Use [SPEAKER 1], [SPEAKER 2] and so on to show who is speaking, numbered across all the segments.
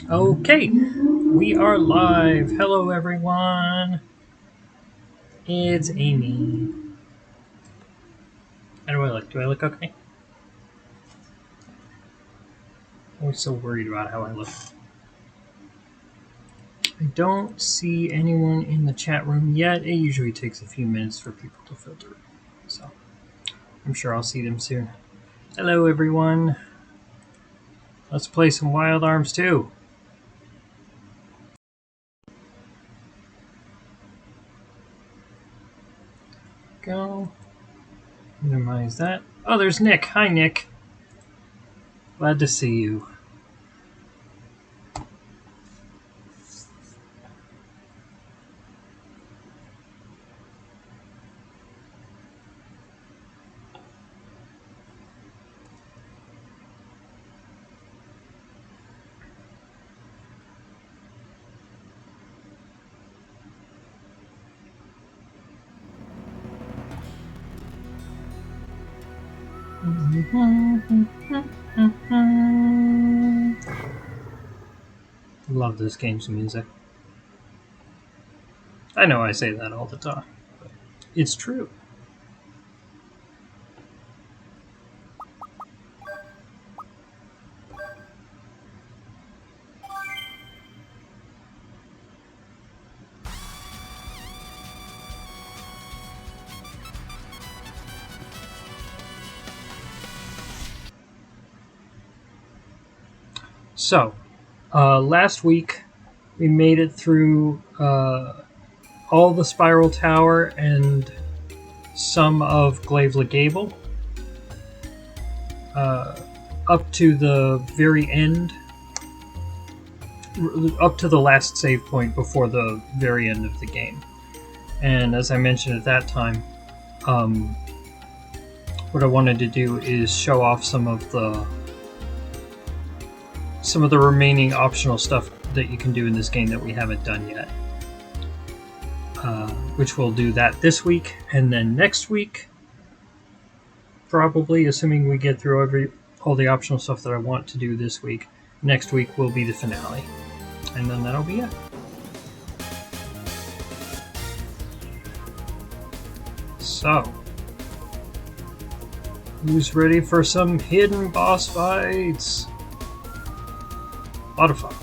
[SPEAKER 1] Okay, we are live. Hello, everyone. It's Amy. How do I look? Do I look okay? I'm always so worried about how I look. I don't see anyone in the chat room yet. It usually takes a few minutes for people to filter, so I'm sure I'll see them soon. Hello, everyone. Let's play some Wild Arms 2. Go. Minimize that. Oh, there's Nick. Hi, Nick. Glad to see you. Love this game's music. I know I say that all the time, but it's true. So, last week we made it through all the Spiral Tower and some of Glavela Gable, up to the very end, up to the last save point before the very end of the game. And as I mentioned at that time, what I wanted to do is show off some of the remaining optional stuff that you can do in this game that we haven't done yet. Which we'll do that this week, and then next week, probably, assuming we get through all the optional stuff that I want to do this week, next week will be the finale. And then that'll be it. So, who's ready for some hidden boss fights? A lot of fun.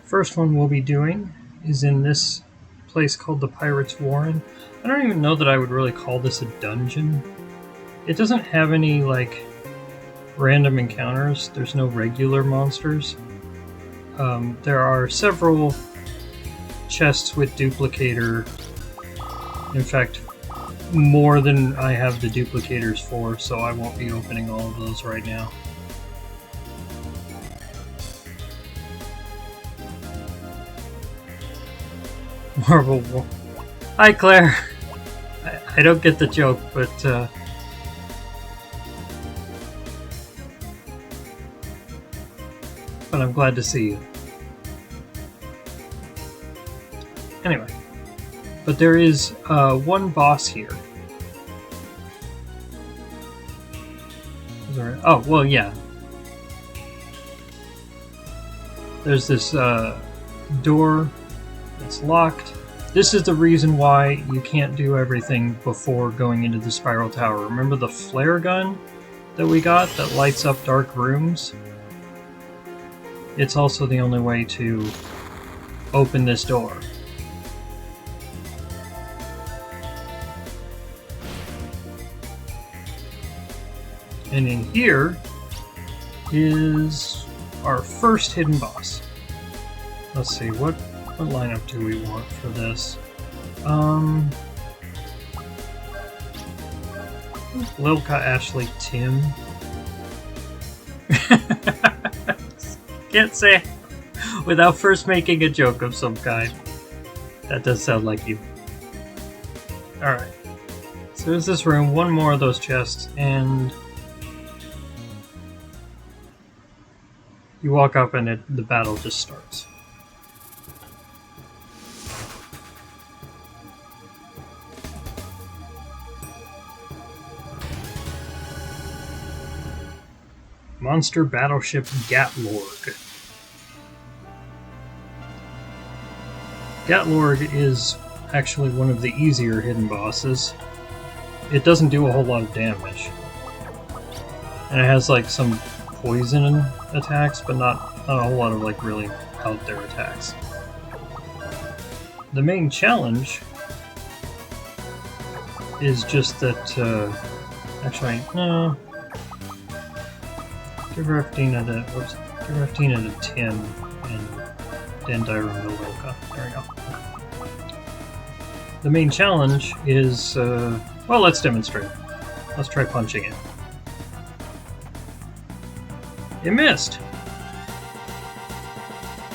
[SPEAKER 1] First one we'll be doing is in this place called the Pirate's Warren. I don't even know that I would really call this a dungeon. It doesn't have any, like, random encounters. There's no regular monsters. There are several chests with duplicator. In fact, more than I have the duplicators for, so I won't be opening all of those right now. Marble War. Hi, Claire. I don't get the joke, but I'm glad to see you. Anyway, but there is one boss here. Oh, well, yeah. There's this door that's locked. This is the reason why you can't do everything before going into the Spiral Tower. Remember the flare gun that we got that lights up dark rooms? It's also the only way to open this door. And in here is our first hidden boss. Let's see, what lineup do we want for this? Lilka, Ashley, Tim. Can't say without first making a joke of some kind. That does sound like you. Alright. So there's this room, one more of those chests, and you walk up and the battle just starts. Monster Battleship Gatlorg. Gatlorg is actually one of the easier hidden bosses. It doesn't do a whole lot of damage. And it has like some poison attacks, but not a whole lot of like really out there attacks. The main challenge is just that, actually, no. Give her 15 at a, whoops, give her 15 at a 10, and Dandyra Mildoka. There we go. The main challenge is, well, let's demonstrate. Let's try punching it. You missed!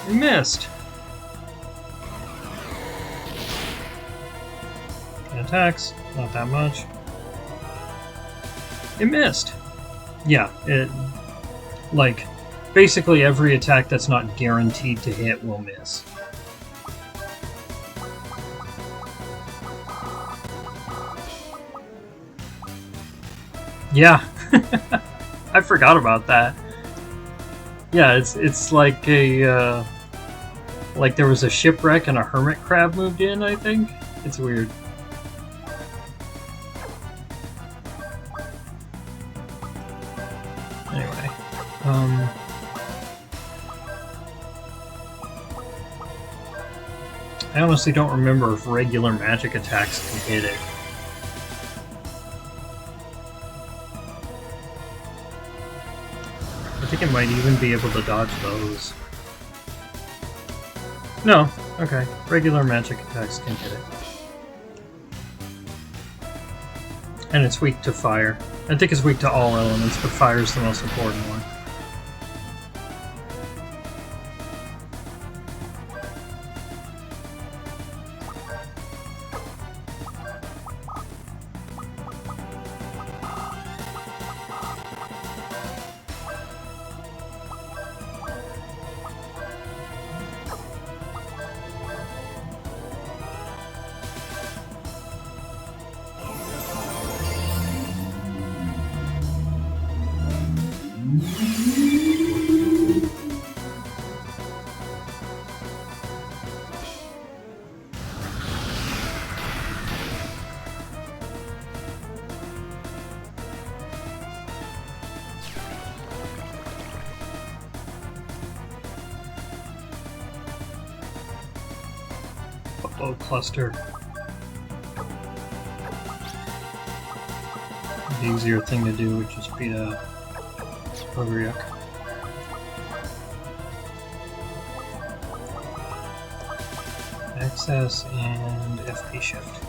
[SPEAKER 1] You missed! It attacks, not that much. It missed! Yeah, it... like, basically every attack that's not guaranteed to hit will miss. Yeah, I forgot about that. Yeah, it's like a, like there was a shipwreck and a hermit crab moved in, I think? It's weird. Anyway, I honestly don't remember if regular magic attacks can hit it. I think it might even be able to dodge those. No, okay. Regular magic attacks can hit it. And it's weak to fire. I think it's weak to all elements, but fire is the most important one. Upload cluster. The easier thing to do would just be a Ogriuk. Access and FP shift.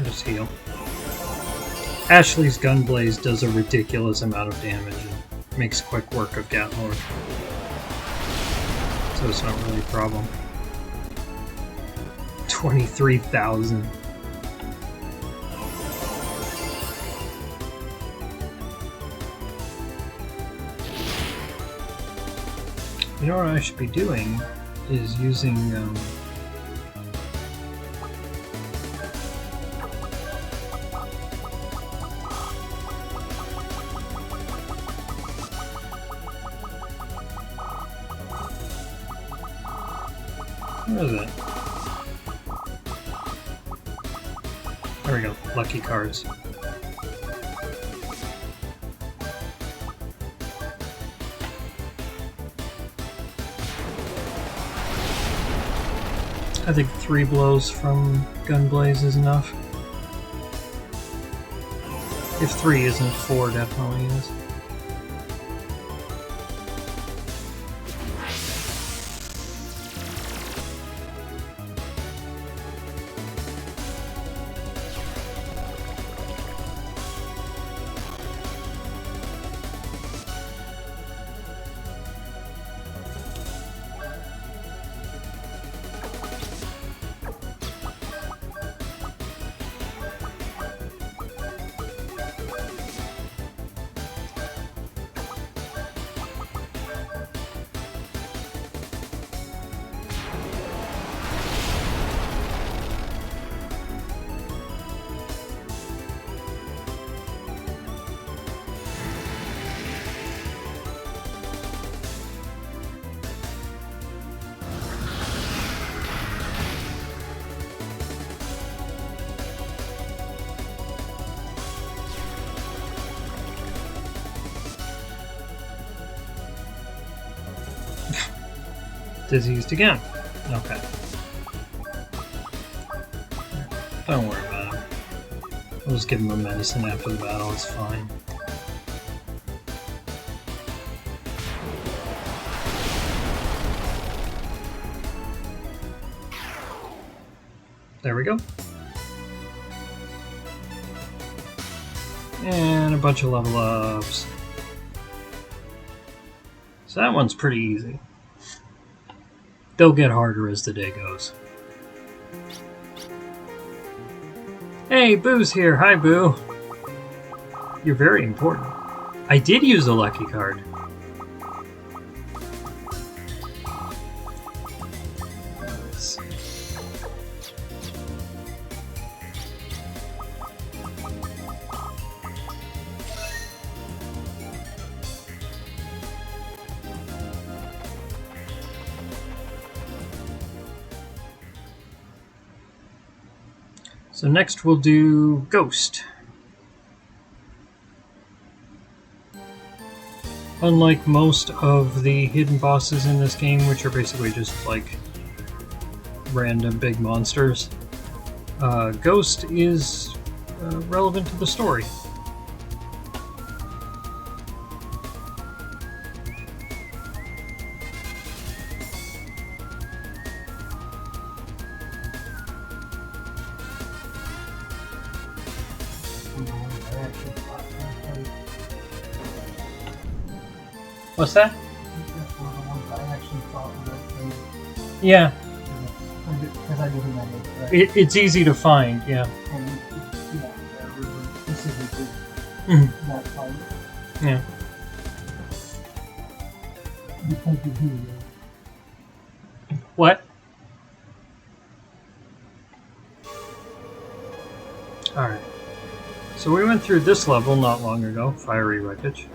[SPEAKER 1] Just heal. Ashley's Gunblaze does a ridiculous amount of damage and makes quick work of Gatlorg. So it's not really a problem. 23,000. You know what I should be doing is using where is it? There we go. Lucky cards. I think 3 blows from Gunblaze is enough. If 3 isn't, 4 definitely is. Diseased again. Okay. Don't worry about him. I'll just give him a medicine after the battle, it's fine. There we go. And a bunch of level ups. So that one's pretty easy. They'll get harder as the day goes. Hey, Boo's here. Hi, Boo. You're very important. I did use a lucky card. Let's see. So next we'll do Ghost. Unlike most of the hidden bosses in this game, which are basically just like random big monsters, Ghost is relevant to the story. What's that?
[SPEAKER 2] That's one of the ones I actually thought was
[SPEAKER 1] Yeah.
[SPEAKER 2] Because I didn't know it.
[SPEAKER 1] It's easy to find, yeah.
[SPEAKER 2] And this is a good
[SPEAKER 1] Mhm.
[SPEAKER 2] that fight.
[SPEAKER 1] Yeah.
[SPEAKER 2] Because you do
[SPEAKER 1] What? Alright. So we went through this level not long ago, Fiery Wreckage.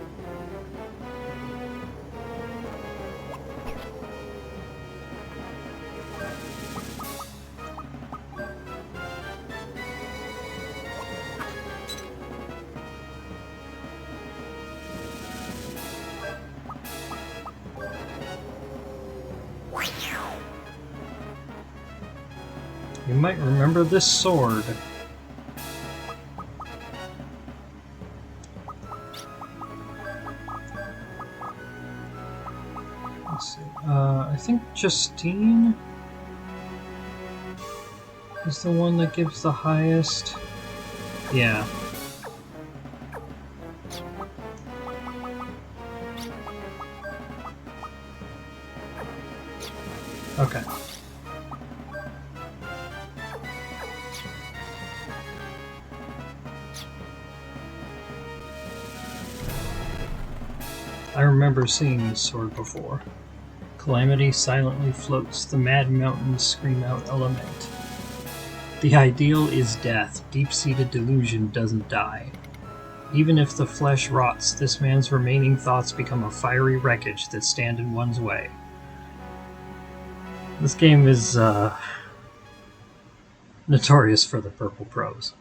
[SPEAKER 1] You might remember this sword. Let's see. I think Justine is the one that gives the highest. Yeah. Okay. I remember seeing this sword before. Calamity silently floats, the mad mountains scream out element. The ideal is death, deep-seated delusion doesn't die. Even if the flesh rots, this man's remaining thoughts become a fiery wreckage that stand in one's way. This game is, notorious for the purple prose.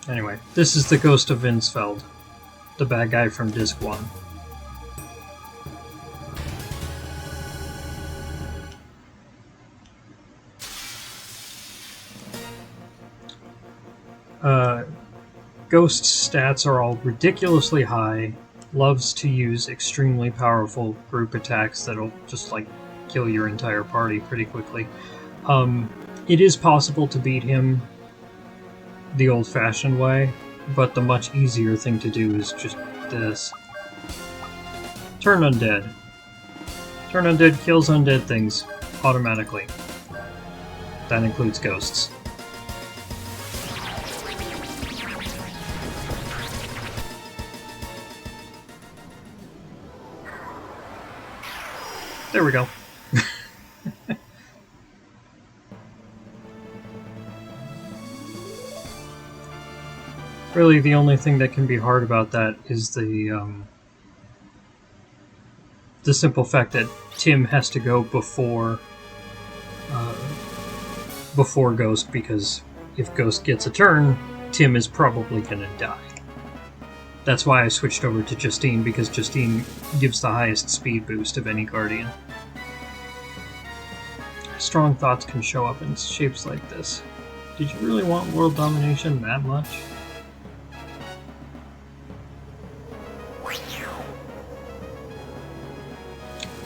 [SPEAKER 1] Anyway, this is the Ghost of Vinsfeld, the bad guy from Disc 1. Ghost's stats are all ridiculously high, loves to use extremely powerful group attacks that'll just like kill your entire party pretty quickly. It is possible to beat him the old-fashioned way, but the much easier thing to do is just this. Turn Undead. Turn Undead kills undead things automatically. That includes ghosts. There we go. Really, the only thing that can be hard about that is the simple fact that Tim has to go before Ghost, because if Ghost gets a turn, Tim is probably gonna die. That's why I switched over to Justine, because Justine gives the highest speed boost of any Guardian. Strong thoughts can show up in shapes like this. Did you really want world domination that much?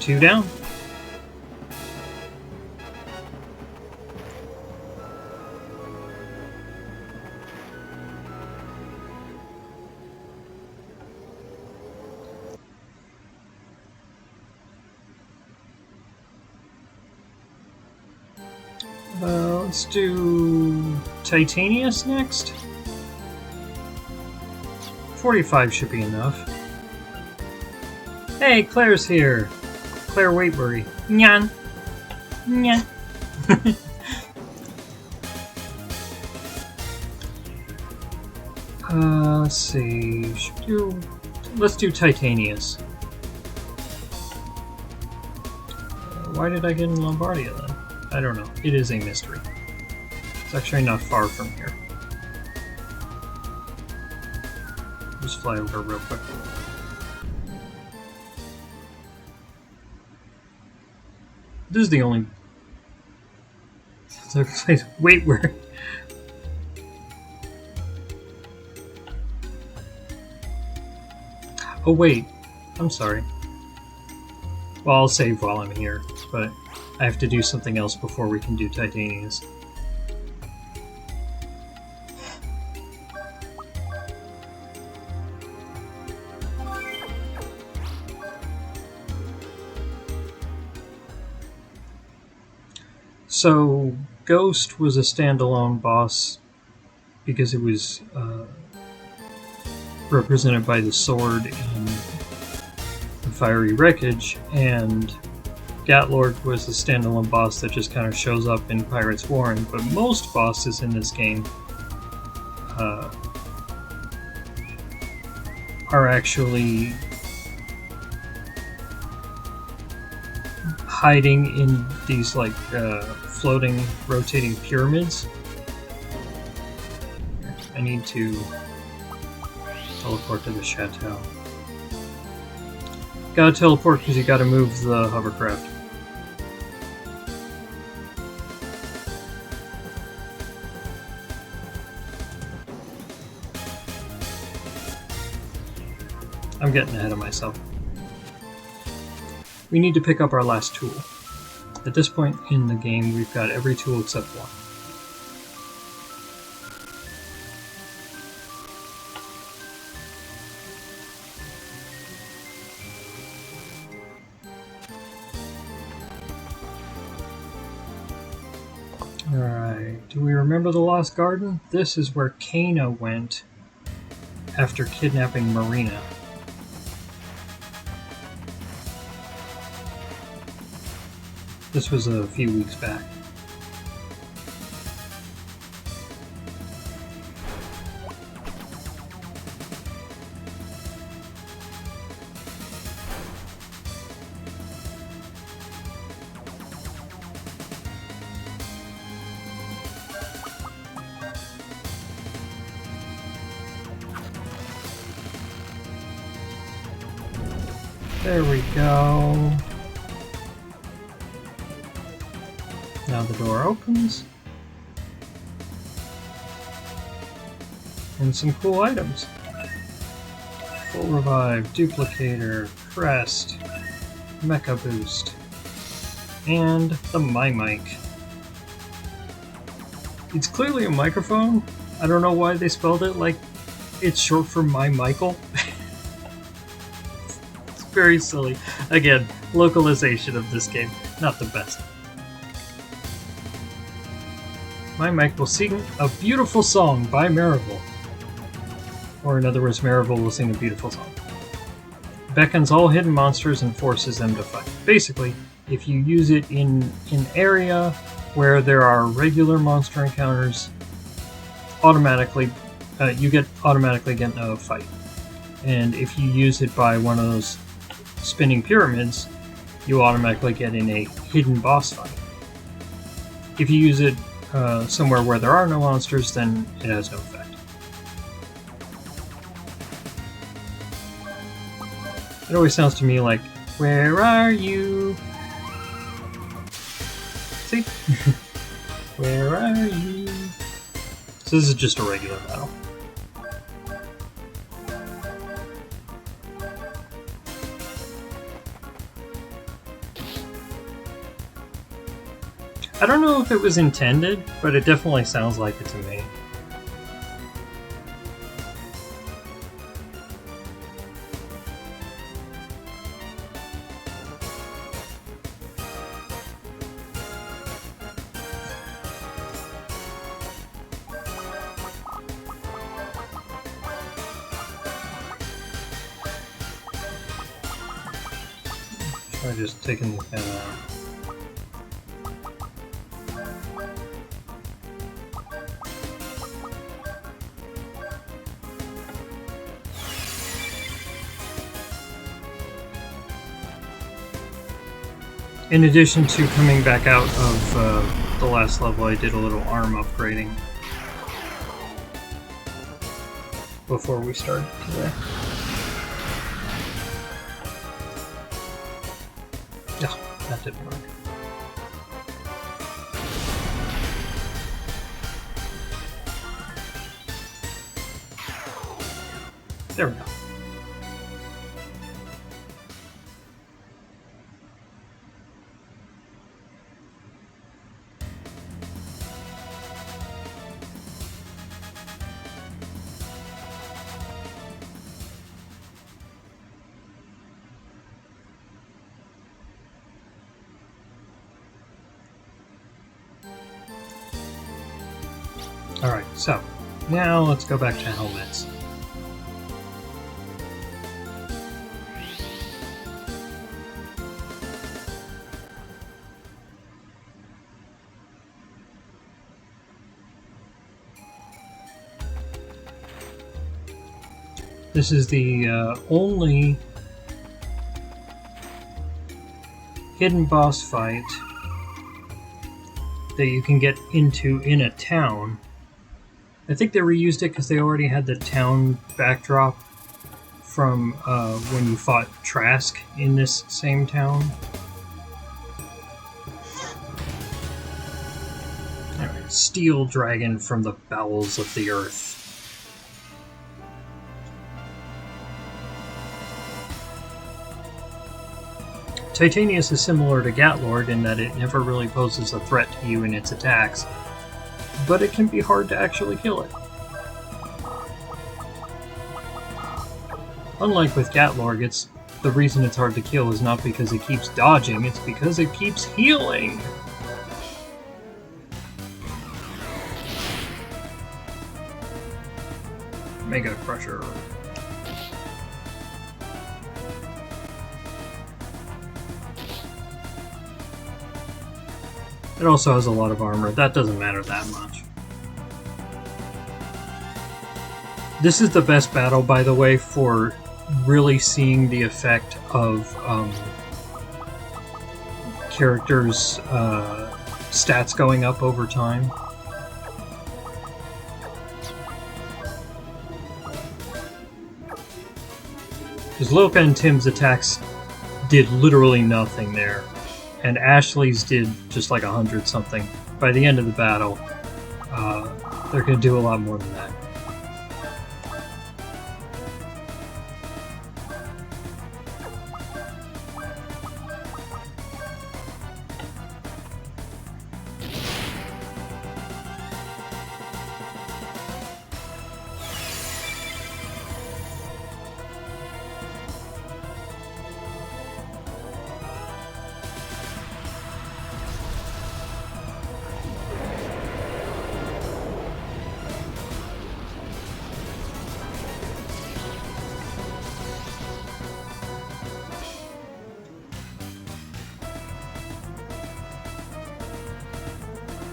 [SPEAKER 1] Two down. Let's do Titanius next. 45 should be enough. Hey, Claire's here. Claire Waitbury. Nyan. Nyan. Let's see. Let's do Titanius. Why did I get in Lombardia then? I don't know. It is a mystery. It's actually not far from here. Just fly over real quick. This is the only place. Wait, where? Oh wait, I'm sorry. Well, I'll save while I'm here, but I have to do something else before we can do Titanius. So, Ghost was a standalone boss because it was represented by the sword in the Fiery Wreckage, and Gatlord was a standalone boss that just kind of shows up in Pirates Warren. But most bosses in this game are actually hiding in these like floating, rotating pyramids. I need to teleport to the chateau. Gotta teleport because you gotta move the hovercraft. I'm getting ahead of myself. We need to pick up our last tool. At this point in the game, we've got every tool except one. Alright, do we remember the Lost Garden? This is where Kana went after kidnapping Marina. This was a few weeks back. There we go. Now the door opens. And some cool items. Full Revive, Duplicator, Crest, Mecha Boost, and the My Mic. It's clearly a microphone. I don't know why they spelled it like it's short for My Michael. It's very silly. Again, localization of this game, not the best. My Mic will sing a beautiful song by Marival. Or in other words, Marival will sing a beautiful song. Beckons all hidden monsters and forces them to fight. Basically, if you use it in an area where there are regular monster encounters, automatically you get a fight. And if you use it by one of those spinning pyramids, you automatically get in a hidden boss fight. If you use it somewhere where there are no monsters, then it has no effect. It always sounds to me like, where are you? See? Where are you? So this is just a regular battle. I don't know if it was intended, but it definitely sounds like it to me. Try just taking the pen out. In addition to coming back out of the last level, I did a little arm upgrading before we started today. No, that didn't work. There we go. Alright, so now let's go back to helmets. This is the only hidden boss fight that you can get into in a town. I think they reused it because they already had the town backdrop from when you fought Trask in this same town. Alright, Steel Dragon from the bowels of the earth. Titanius is similar to Gatlord in that it never really poses a threat to you in its attacks, but it can be hard to actually kill it. Unlike with Gatlord, the reason it's hard to kill is not because it keeps dodging, it's because it keeps healing! Mega Crusher. It also has a lot of armor. That doesn't matter that much. This is the best battle, by the way, for really seeing the effect of characters' stats going up over time. Because Loka and Tim's attacks did literally nothing there. And Ashley's did just like 100 something. By the end of the battle, they're going to do a lot more than that.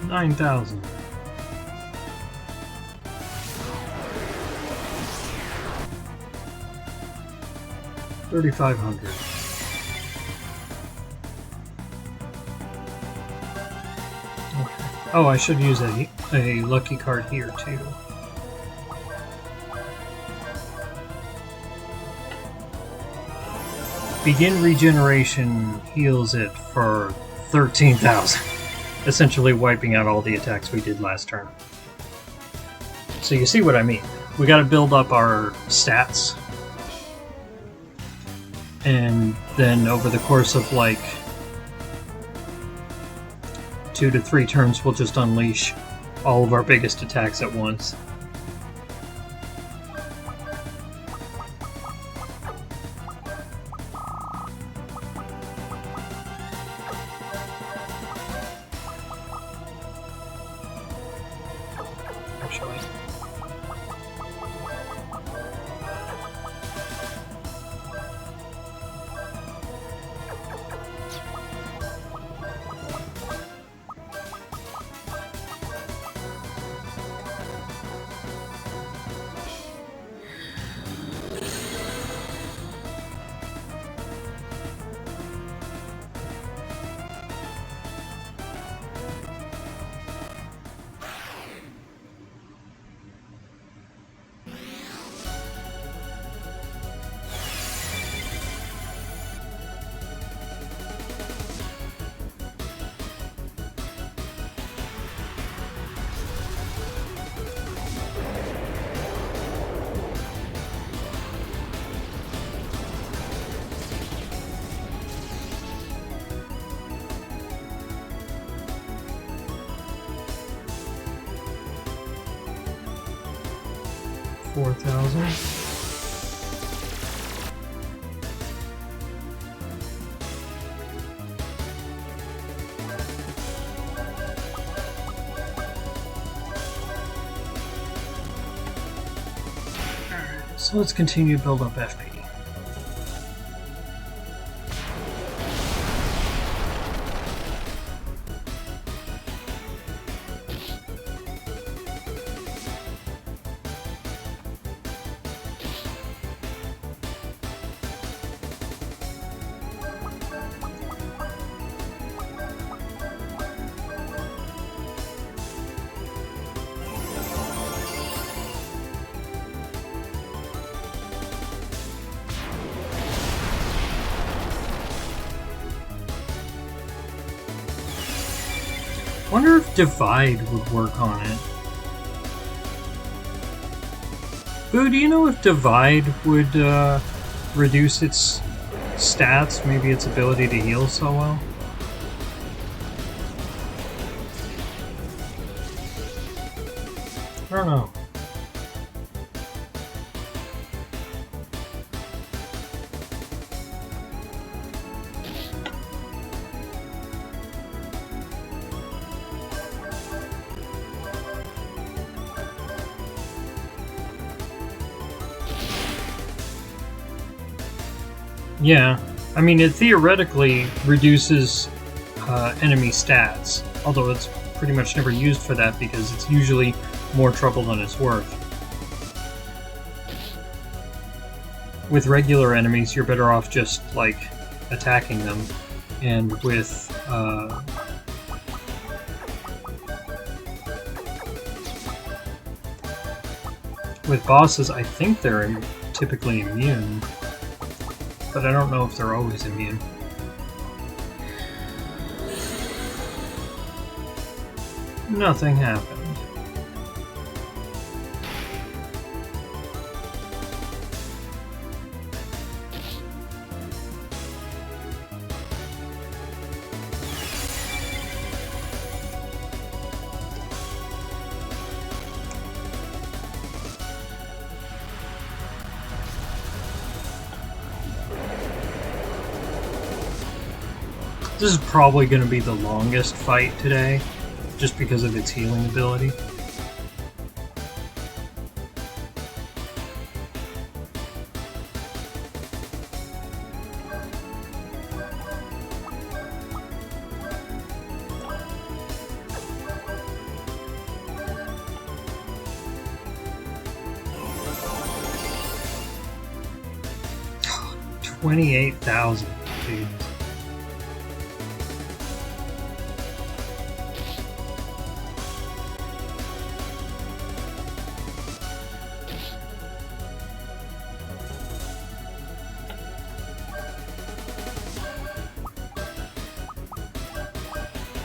[SPEAKER 1] 9,000. $3,500. Okay. Oh, I should use a lucky card here too. Begin regeneration heals it for 13,000, essentially wiping out all the attacks we did last turn. So you see what I mean. We got to build up our stats, and then over the course of like 2 to 3 turns, we'll just unleash all of our biggest attacks at once. Actually, $4,000. So let's continue to build up FP. Wonder if Divide would work on it. Boo, do you know if Divide would reduce its stats, maybe its ability to heal so well? I don't know. Yeah, I mean, it theoretically reduces enemy stats, although it's pretty much never used for that because it's usually more trouble than it's worth. With regular enemies, you're better off just, like, attacking them, and with bosses, I think they're typically immune. But I don't know if they're always immune. Nothing happened. This is probably going to be the longest fight today, just because of its healing ability. 28,000. Jeez.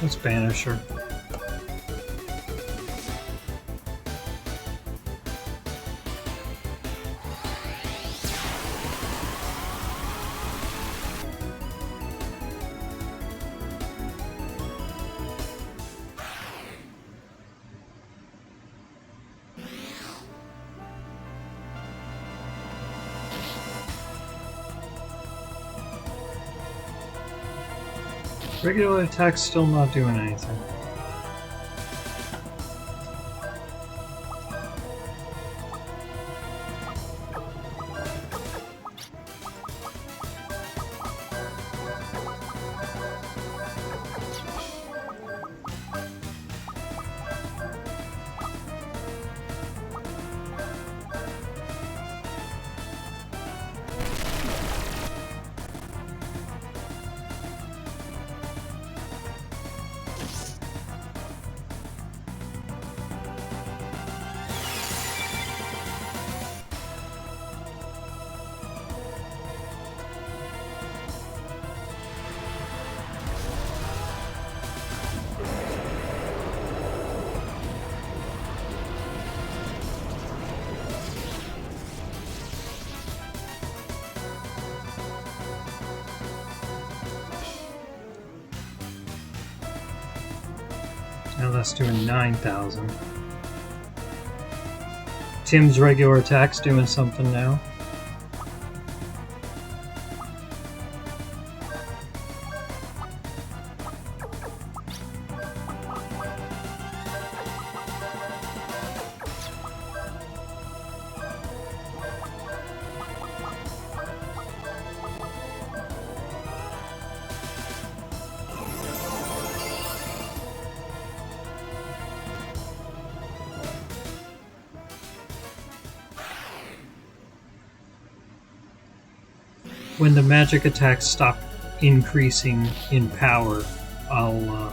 [SPEAKER 1] Let's banish her. Regular attack's still not doing anything. Now that's doing 9,000. Tim's regular attack's doing something now. When the magic attacks stop increasing in power, I'll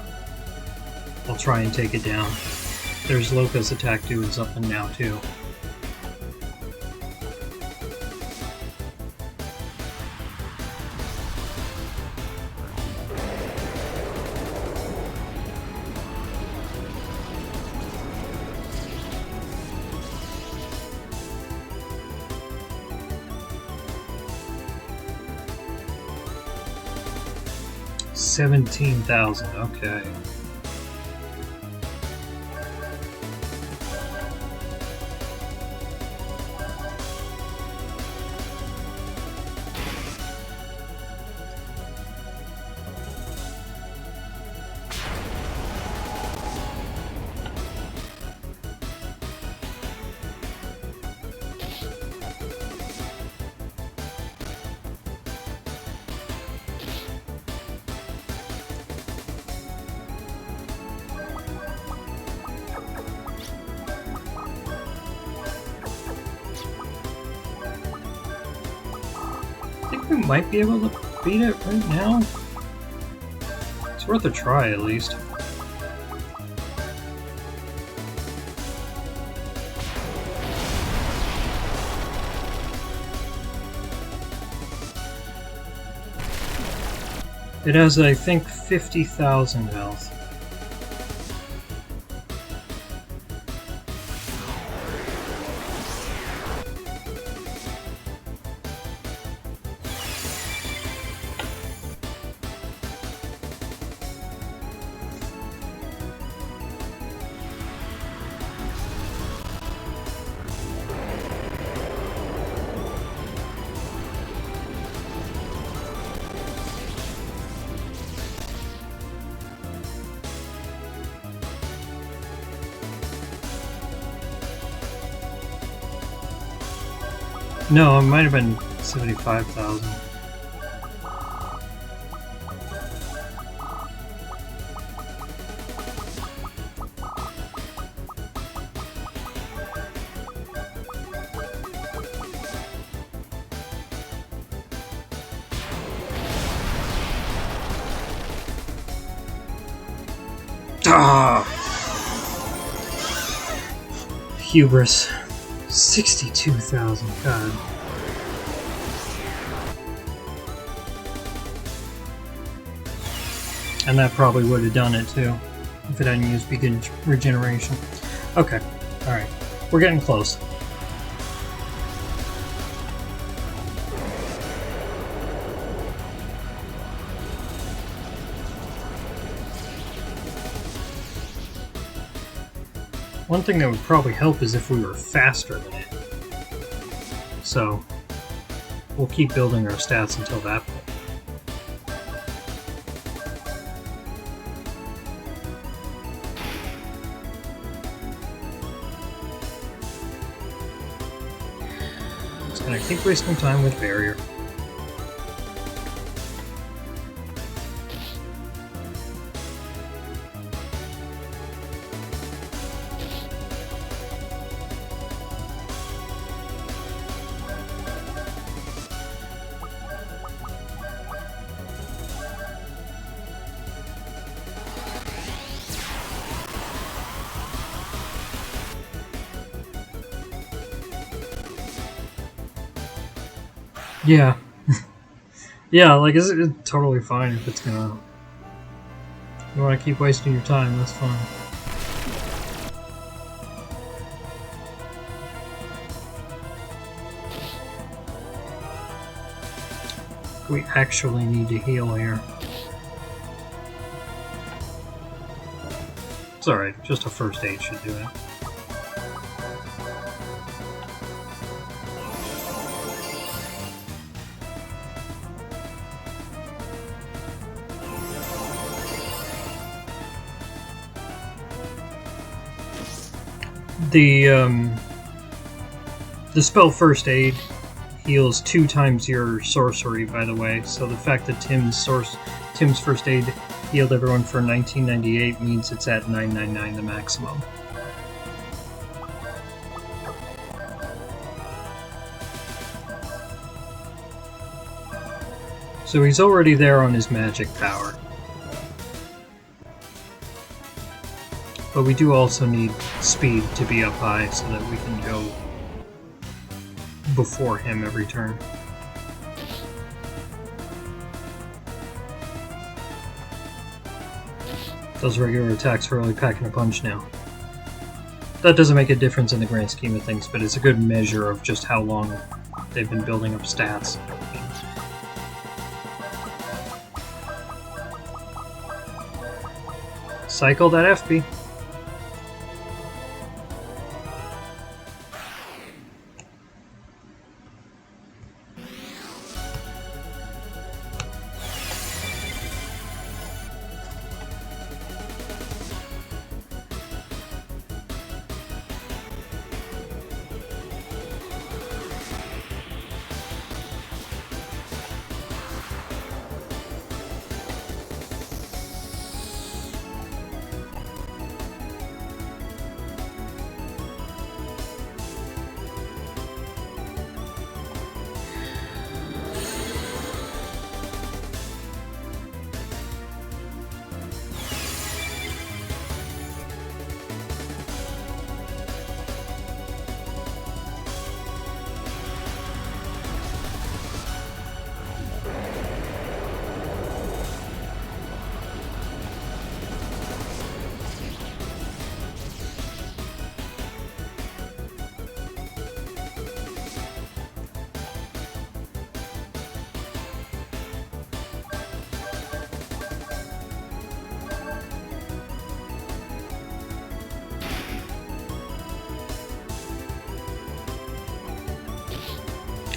[SPEAKER 1] try and take it down. There's Loka's attack doing something now too. $17,000, okay. I think we might be able to beat it right now. It's worth a try, at least. It has, I think, 50,000 health. No, it might have been 75,000. Ah! Hubris. 62,000, God. And that probably would have done it too, if it hadn't used begin regeneration. Okay, alright. We're getting close. One thing that would probably help is if we were faster than it. So, we'll keep building our stats until that point. Just gonna keep wasting time with barrier. Yeah. Yeah, like, it's totally fine if it's gonna... You wanna keep wasting your time, that's fine. We actually need to heal here. It's alright, just a first aid should do it. The spell First Aid heals 2 times your sorcery, by the way, so the fact that Tim's First Aid healed everyone for 1998 means it's at 999, the maximum. So he's already there on his magic power. But we do also need speed to be up high so that we can go before him every turn. Those regular attacks are really packing a punch now. That doesn't make a difference in the grand scheme of things, but it's a good measure of just how long they've been building up stats. Cycle that FP.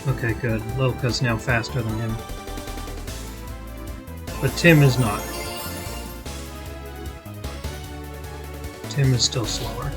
[SPEAKER 1] Okay, good. Lilka's now faster than him. But Tim is not. Tim is still slower.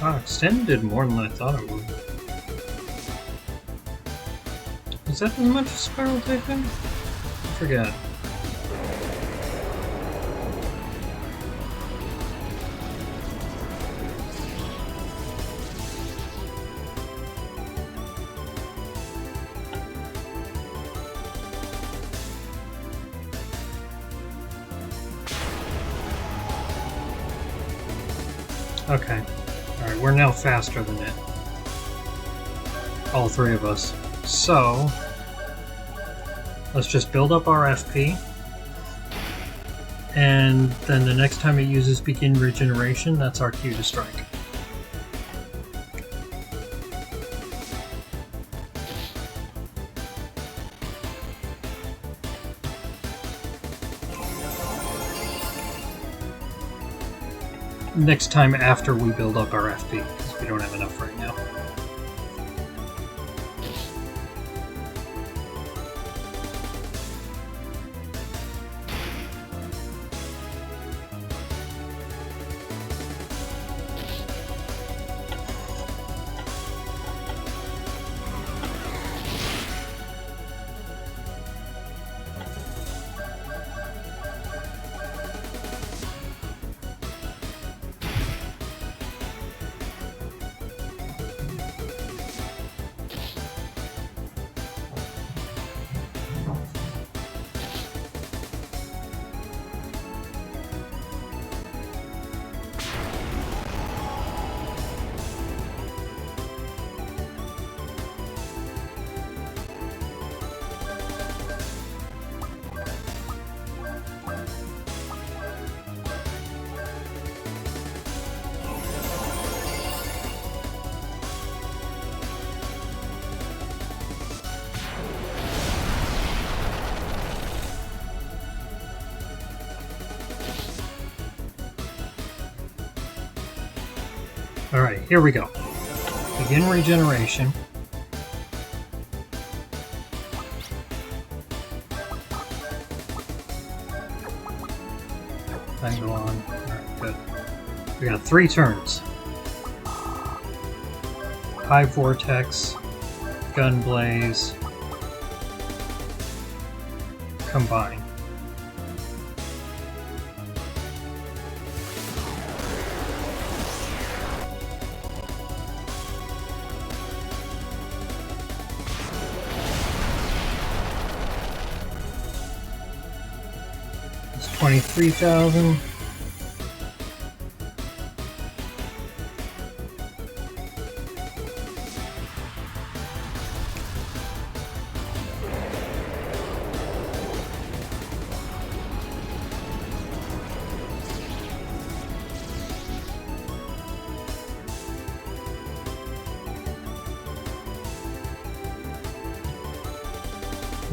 [SPEAKER 1] Wow, Extend did more than I thought it would. Is that as much as Spiral Typhoon? I forget. Okay. Alright, we're now faster than it. All three of us. So, let's just build up our FP. And then the next time it uses Begin Regeneration, that's our cue to strike. Next time after we build up our FP, because we don't have enough right now. Alright, here we go. Begin regeneration. Angle on. Alright, good. We got 3 turns. High Vortex, Gun Blaze, Combine. It's 23,000.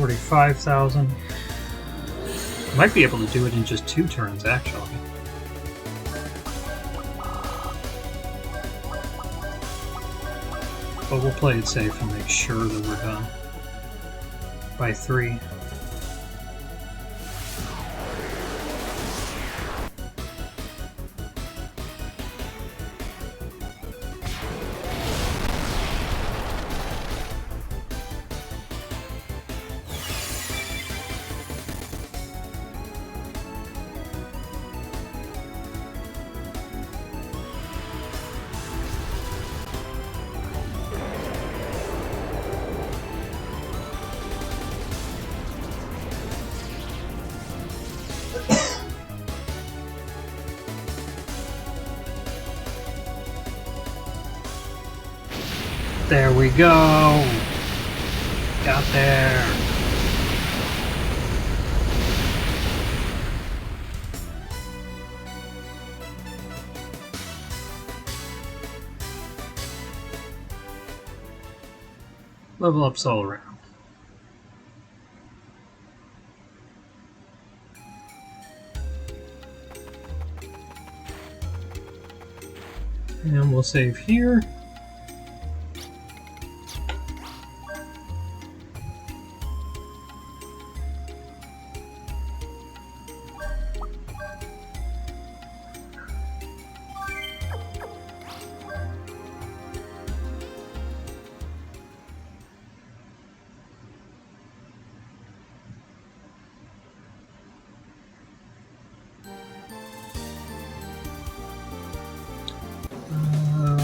[SPEAKER 1] $45,000. Might be able to do it in just 2 turns, actually. But we'll play it safe and make sure that we're done by 3. There we go! Got there! Level ups all around. And we'll save here.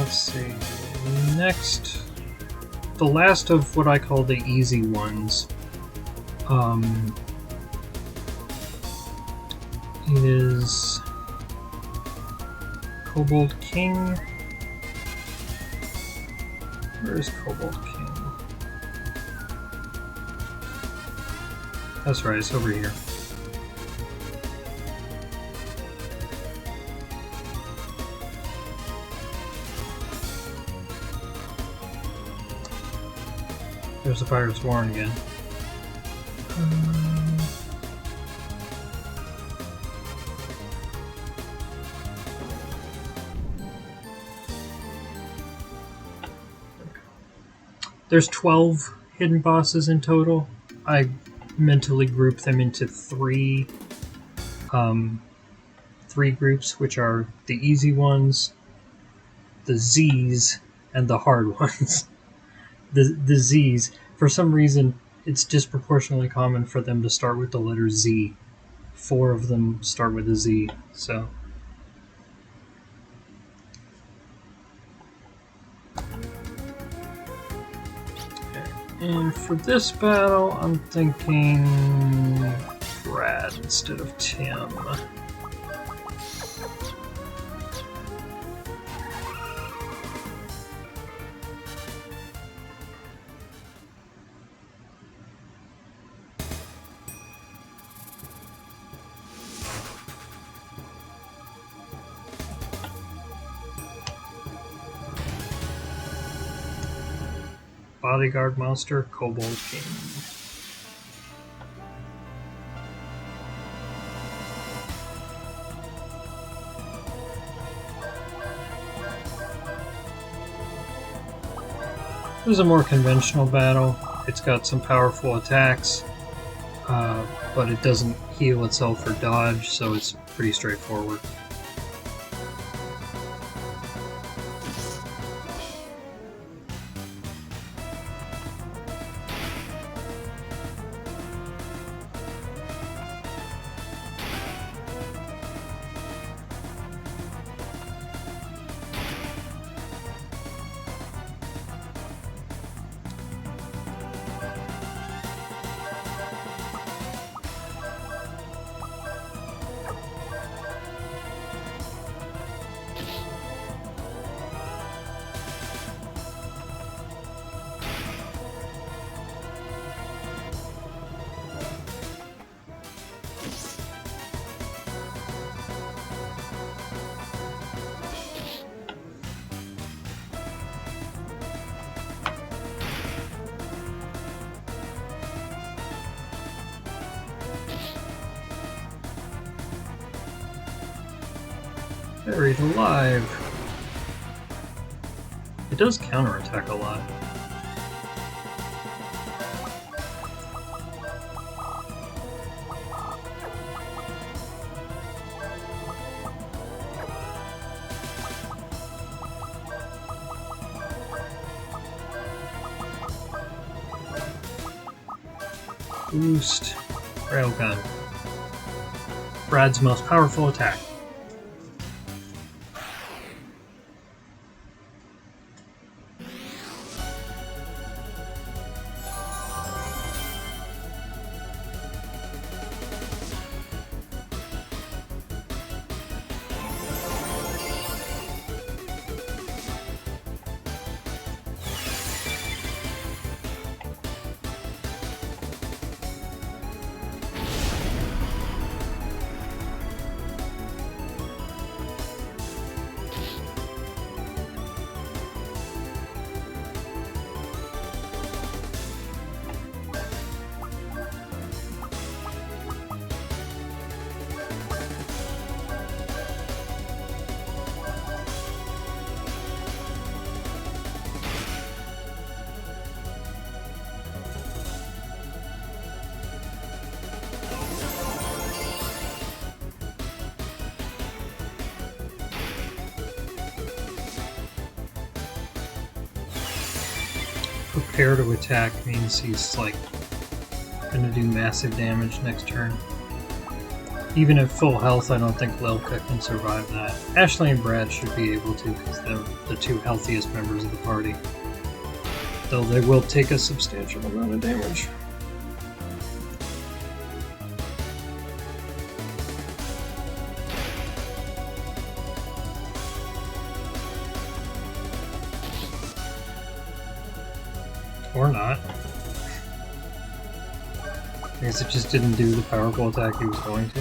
[SPEAKER 1] let's see. Next, the last of what I call the easy ones is Kobold King. Where is Kobold King? That's right, it's over here. There's the Pirates' Warren again. There's 12 hidden bosses in total. I mentally group them into three groups, which are the easy ones, the Z's, and the hard ones. The Z's, for some reason, it's disproportionately common for them to start with the letter Z. 4 of them start with a Z, so. And for this battle, I'm thinking Brad instead of Tim. Bodyguard monster, Kobold King. This is a more conventional battle. It's got some powerful attacks, but it doesn't heal itself or dodge, so it's pretty straightforward. Buried alive. It does counterattack a lot. Boost. Railgun. Brad's most powerful attack. Prepare to attack means he's like gonna do massive damage next turn. Even at full health, I don't think Lilka can survive that. Ashley and Brad should be able to because they're the two healthiest members of the party. Though they will take a substantial amount of damage. Or not. I guess it just didn't do the powerful attack he was going to.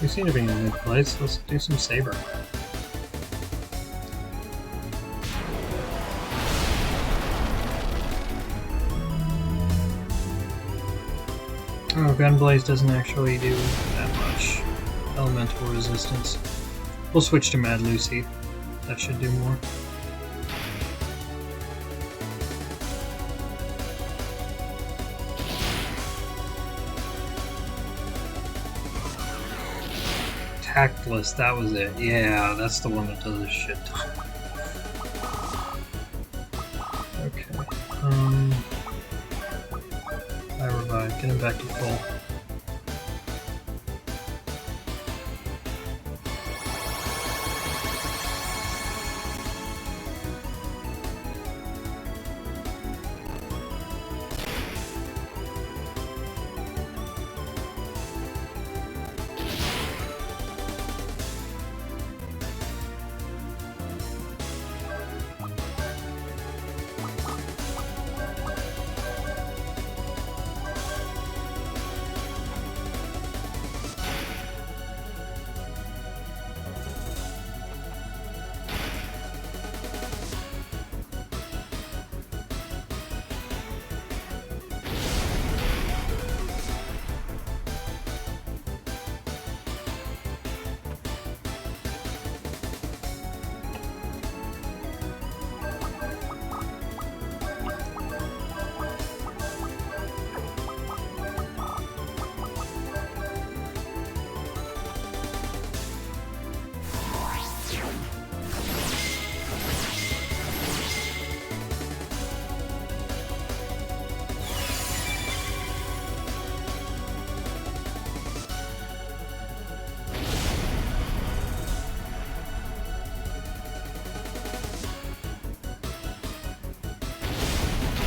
[SPEAKER 1] We seem to be in a good place. Let's do some saber. Oh, Gunblaze doesn't actually do that much elemental resistance. We'll switch to Mad Lucy. That should do more. Tactless, that was it. Yeah, that's the one that does a shit ton. Okay. I revive. Get him back to full.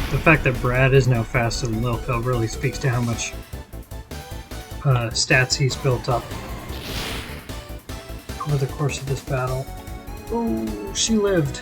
[SPEAKER 1] The fact that Brad is now faster than Lilka really speaks to how much stats he's built up over the course of this battle. Oh, she lived.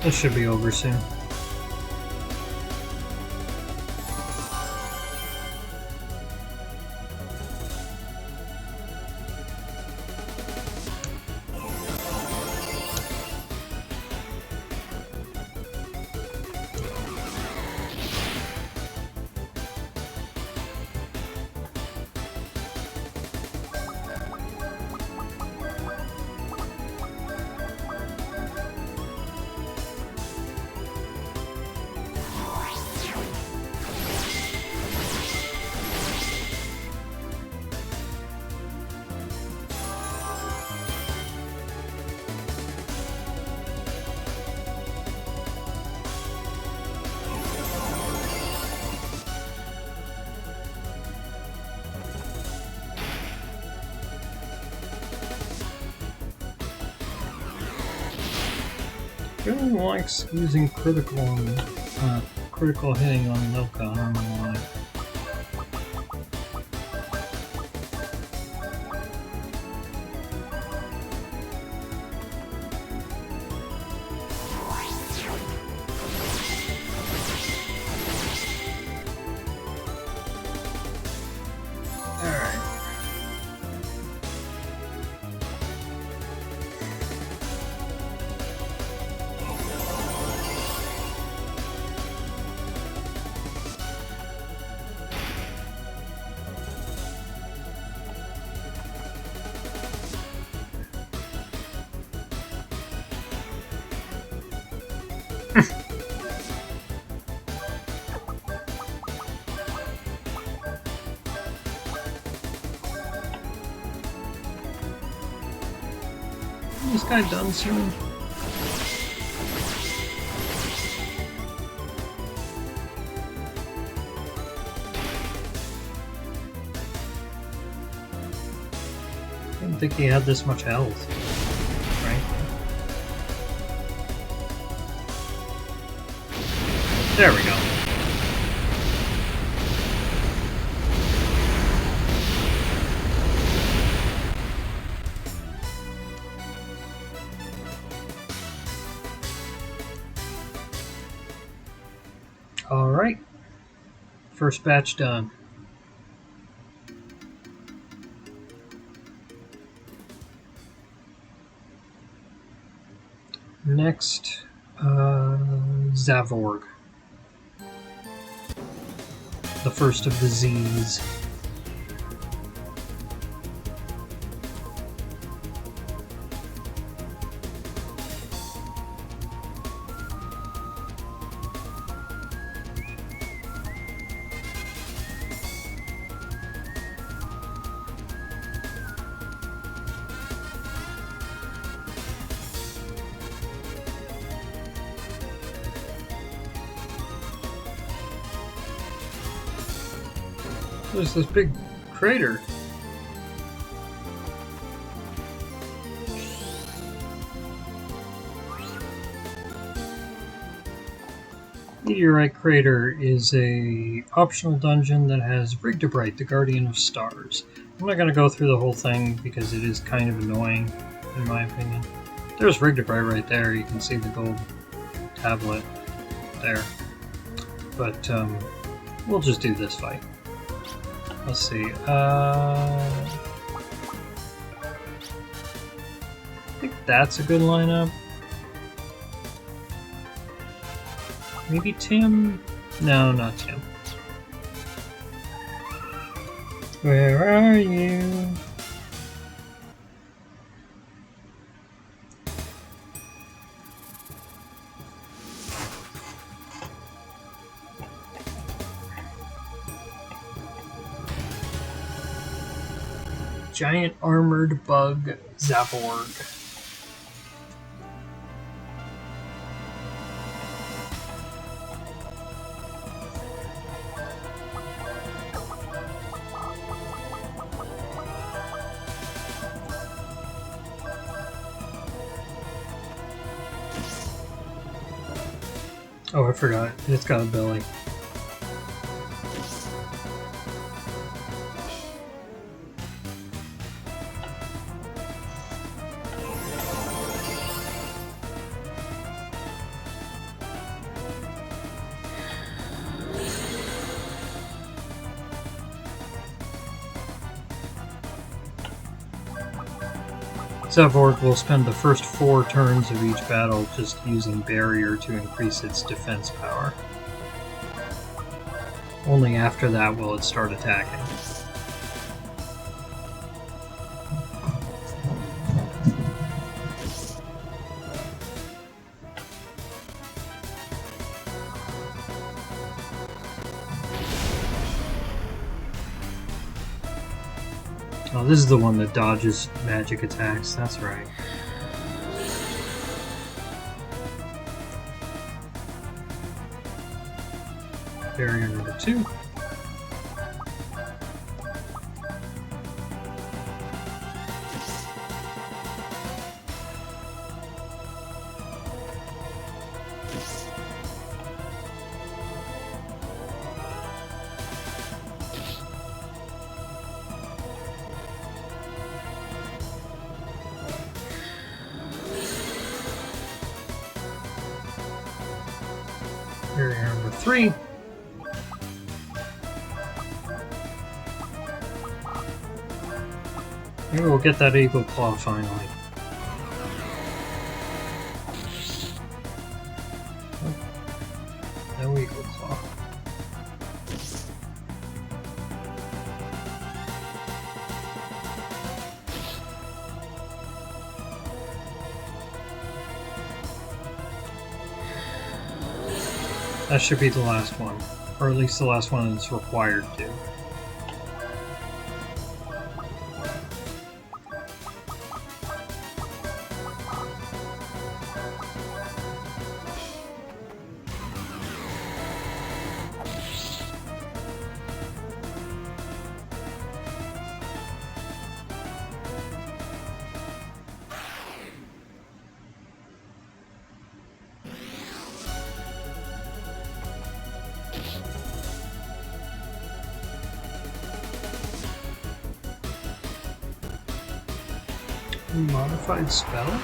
[SPEAKER 1] This should be over soon. Really likes using critical hitting on Lilka, I don't know why. Is this guy done soon? I didn't think he had this much health, frankly. There we go. Alright. First batch done. Next, Zavorg. The first of the Z's. There's this big crater. Meteorite Crater is a optional dungeon that has Rigdebright, the Guardian of Stars. I'm not going to go through the whole thing because it is kind of annoying, in my opinion. There's Rigdebright right there. You can see the gold tablet there. But we'll just do this fight. Let's see. I think that's a good lineup. Maybe Tim? No, not Tim. Where are you? Giant armored bug Zavorg. Oh, I forgot. It's got a belly. Zavorg will spend the first 4 turns of each battle just using Barrier to increase its defense power. Only after that will it start attacking. Oh, this is the one that dodges magic attacks, that's right. Barrier number 2. Barrier number 3. Maybe we'll get that Eagle Claw finally. Oh, no Eagle Claw. That should be the last one, or at least the last one that's required to. Modified spell?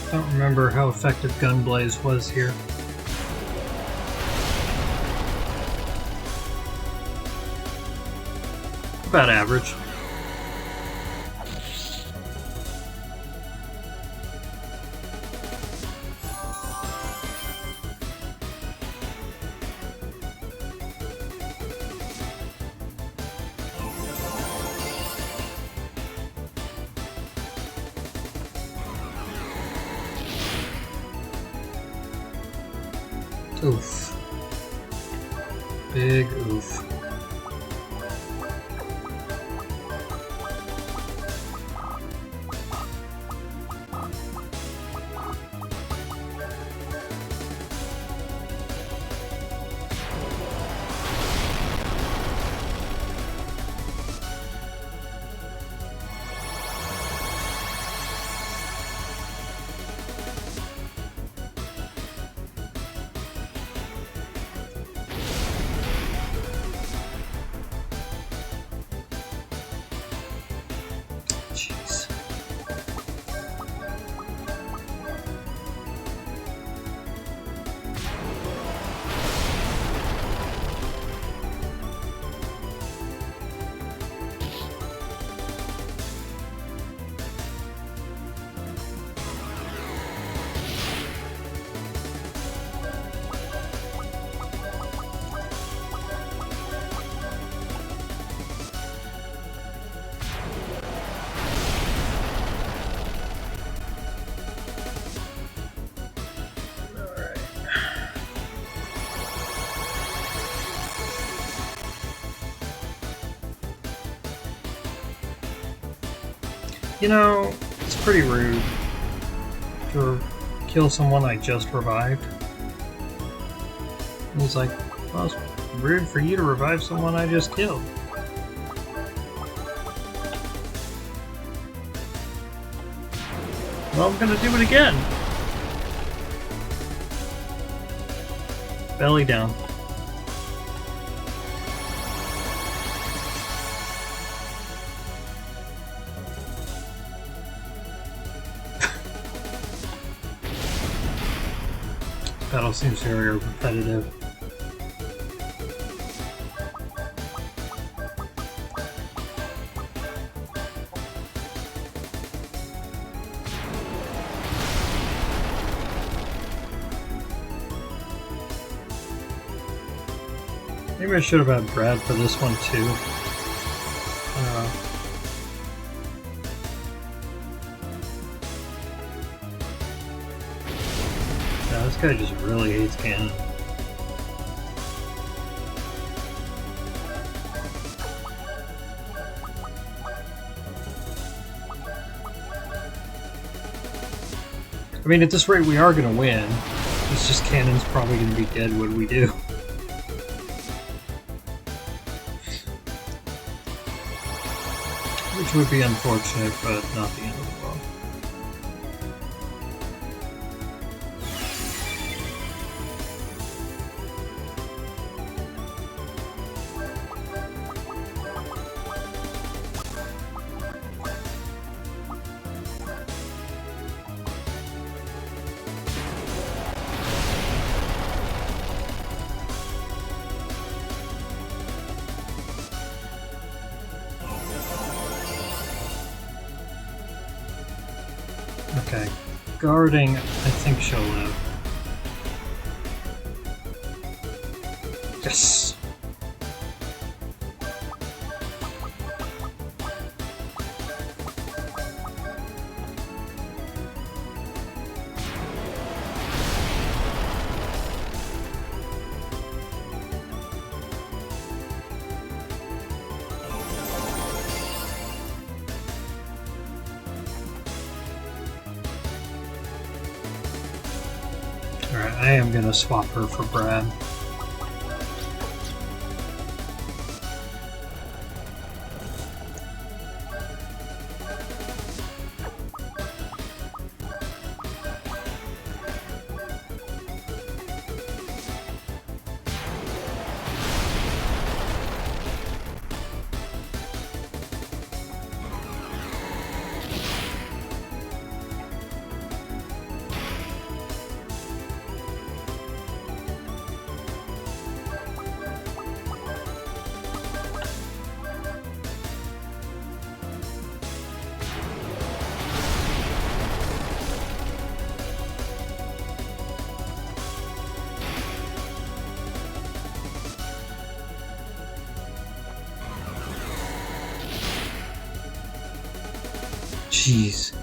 [SPEAKER 1] I don't remember how effective Gunblaze was here. About average. Oof. Big oof. Jeez. You know, it's pretty rude to kill someone I just revived. And he's like, well, it's rude for you to revive someone I just killed. Well, I'm gonna do it again. Belly down. Battle seems very repetitive. Maybe I should have had Brad for this one too. Yeah, this guy just really hates cannon. I mean, at this rate, we are going to win. It's just cannon's probably going to be dead when we do. Which would be unfortunate, but not the end of the world. Okay. Guarding, I think she'll live. Yes! Alright, I am gonna swap her for Brad. Jeez.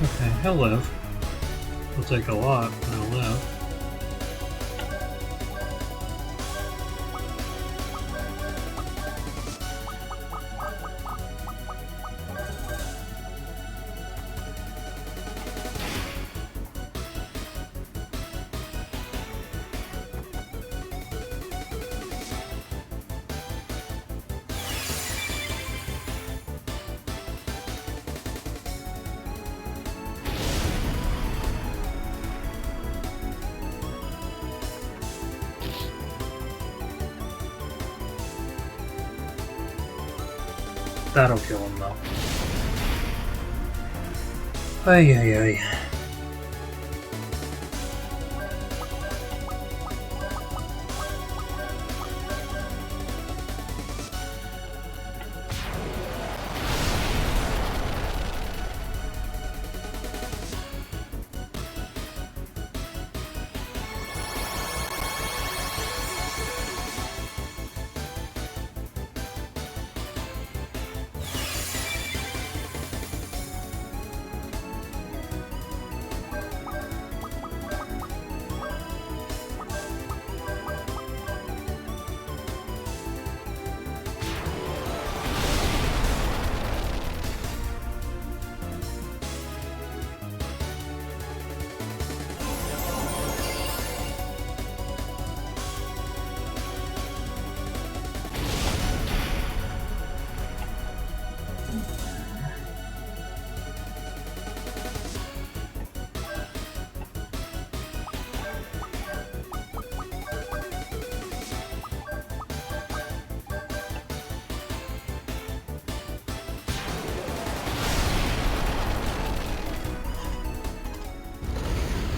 [SPEAKER 1] Okay, he'll live. It'll take a lot, but he'll live. That'll kill him though. Ay ay ay.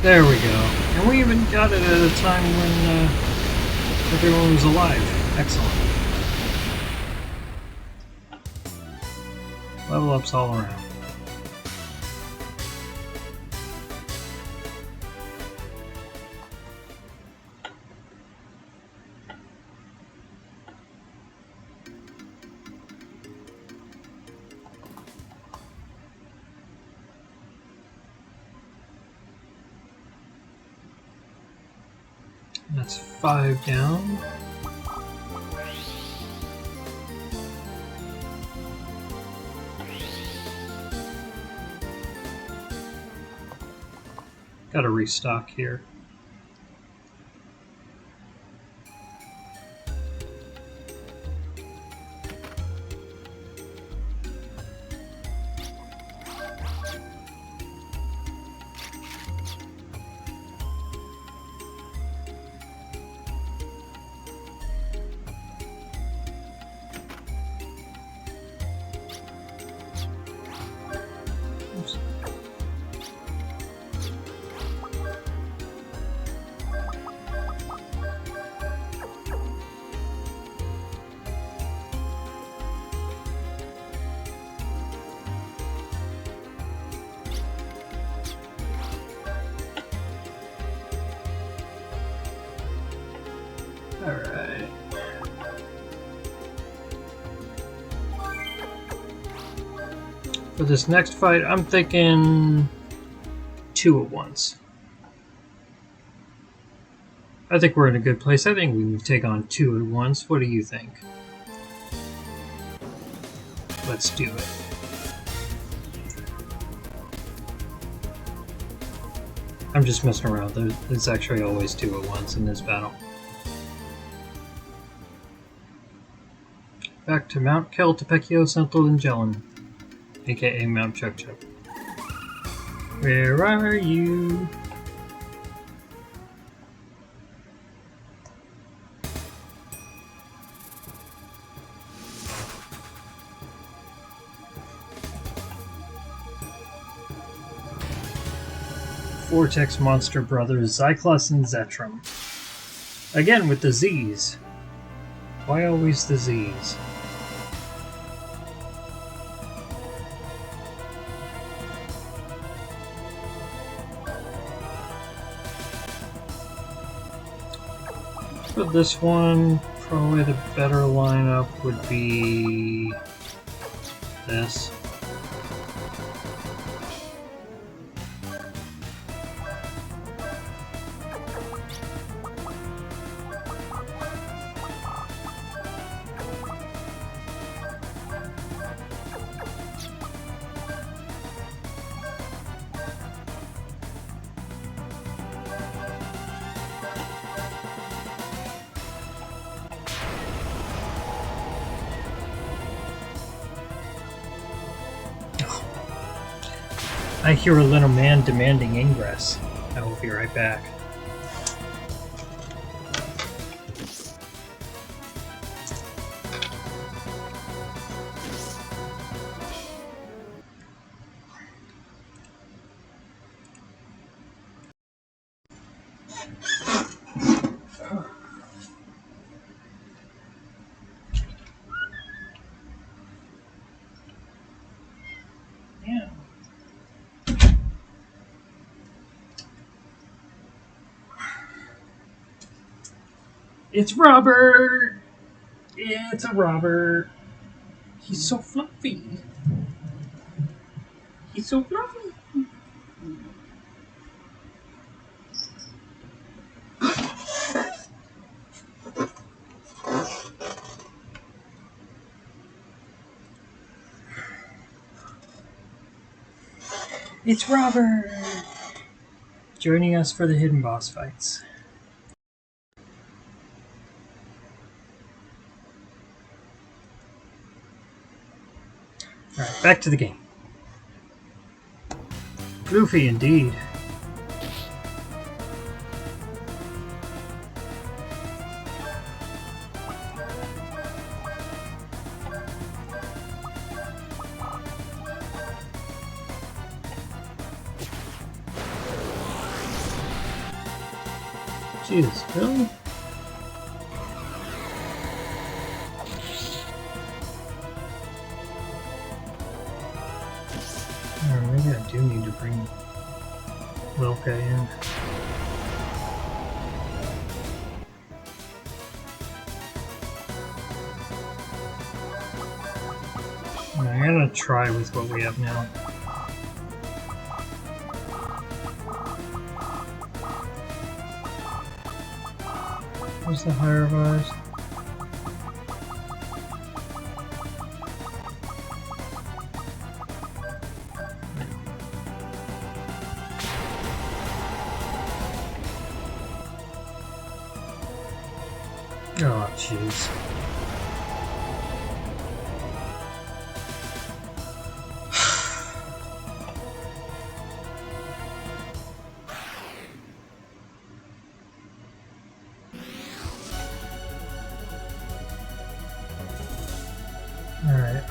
[SPEAKER 1] There we go. And we even got it at a time when everyone was alive. Excellent. Level ups all around. That's 5 down. Gotta restock here. Alright. For this next fight, I'm thinking 2 at once. I think we're in a good place. I think we can take on 2 at once. What do you think? Let's do it. I'm just messing around. There's actually always 2 at once in this battle. Back to Mount Keltepecchio Central Angelin, aka Mount Chuk Chuk. Where are you? Vortex monster brothers Zyklus and Zetrum. Again with the Z's. Why always the Z's? For this one, probably the better lineup would be this. I hear a little man demanding ingress. I will be right back. It's Robert! It's a Robert. He's so fluffy. He's so fluffy. It's Robert! Joining us for the hidden boss fights. Alright, back to the game. Goofy indeed. Jesus, really? Maybe I do need to bring Wilka in. I'm gonna try with what we have now. Where's the higher of ours? Oh, jeez. Alright,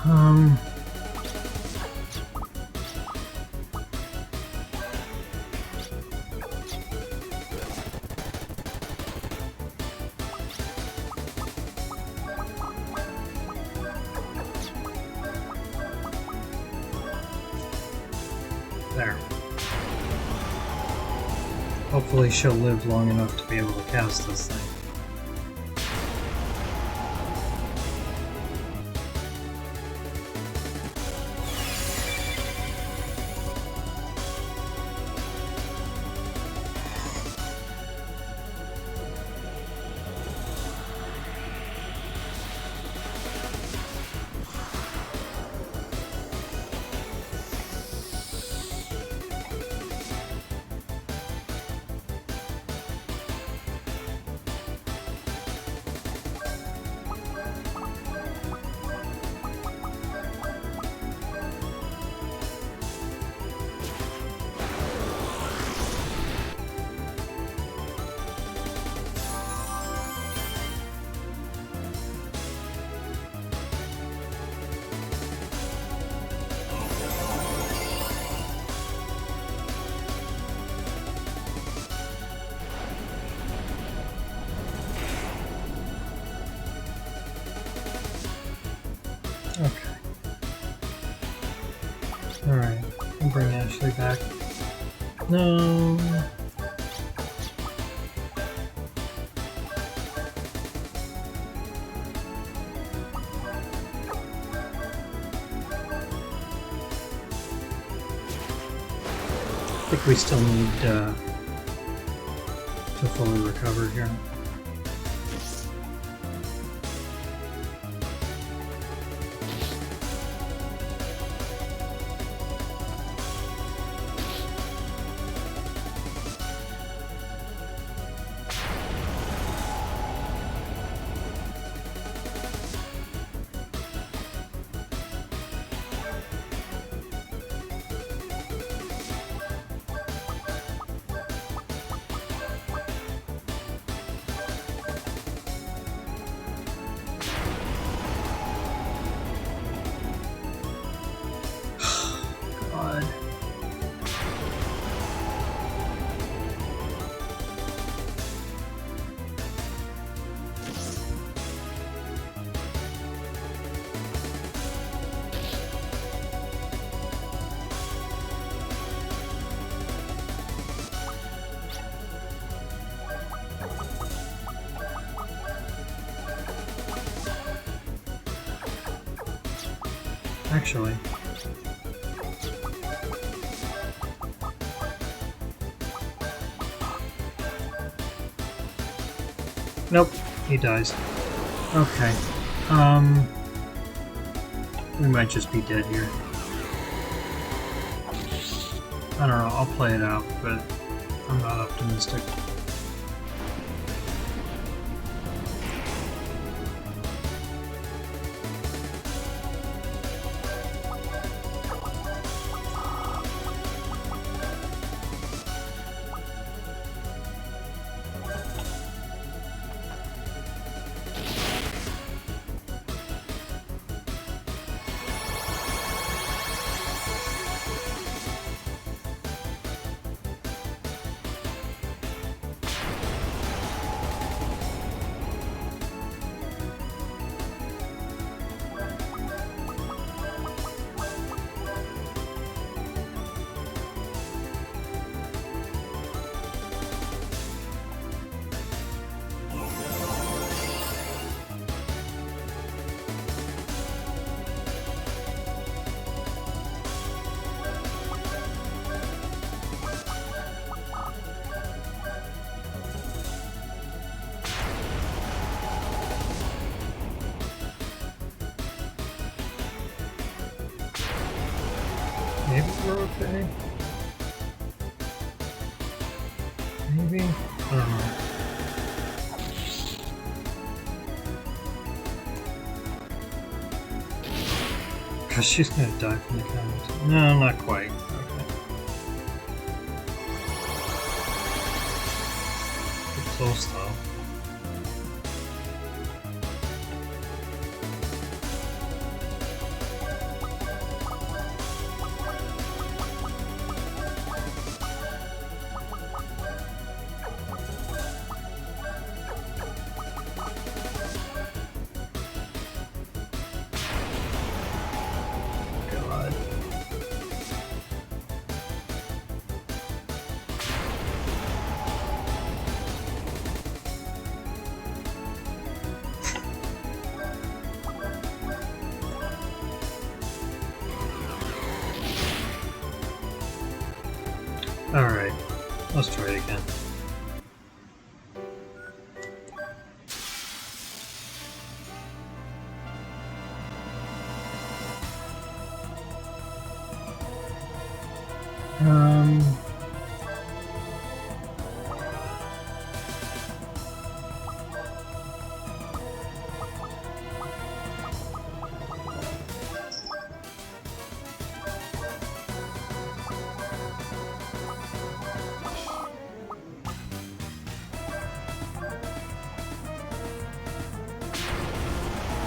[SPEAKER 1] there. Hopefully she'll live long enough to be able to cast this thing. actually back. No. I think we still need to fully recover here. Actually, nope, he dies. Okay, we might just be dead here. I don't know, I'll play it out, but I'm not optimistic. Maybe we're okay. Maybe? I don't know. Cause she's gonna die from the count. No, not quite. Okay. Get close though. Alright, let's try it again.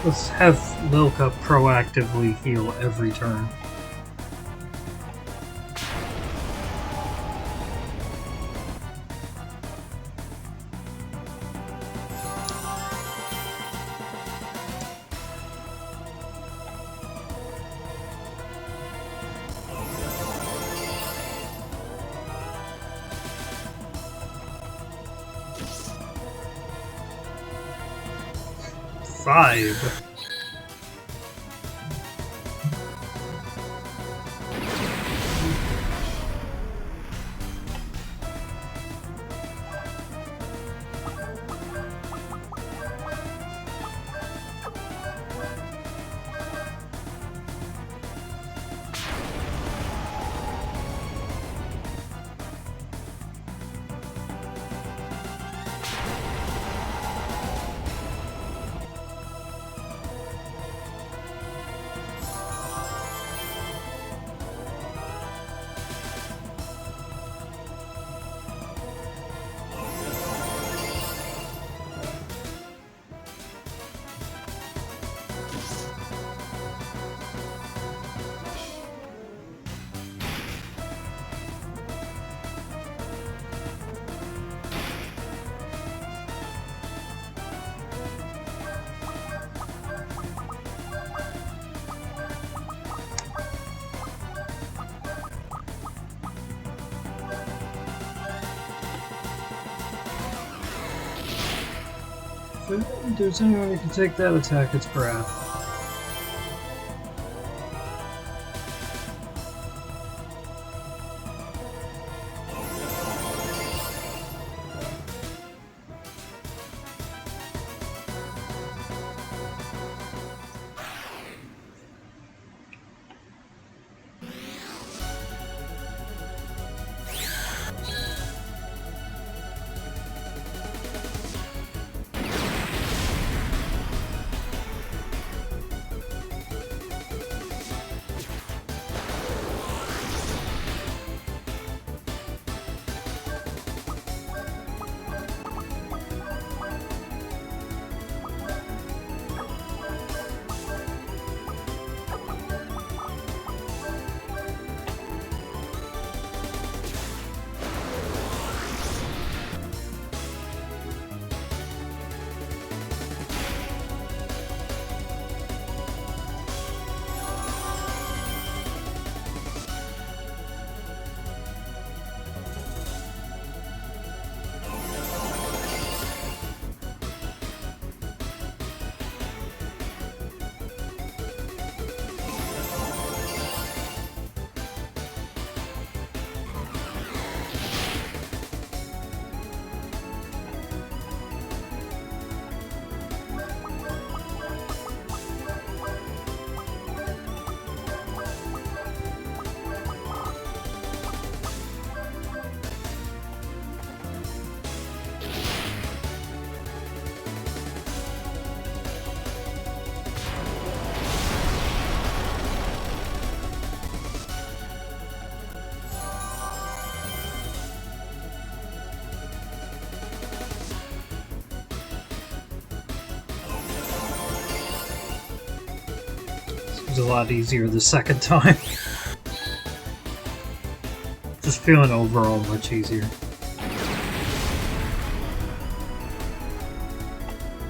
[SPEAKER 1] Let's have Lilka proactively heal every turn. 5. If there's anyone who can take that attack, it's Brad. It was a lot easier the second time. Just feeling overall much easier.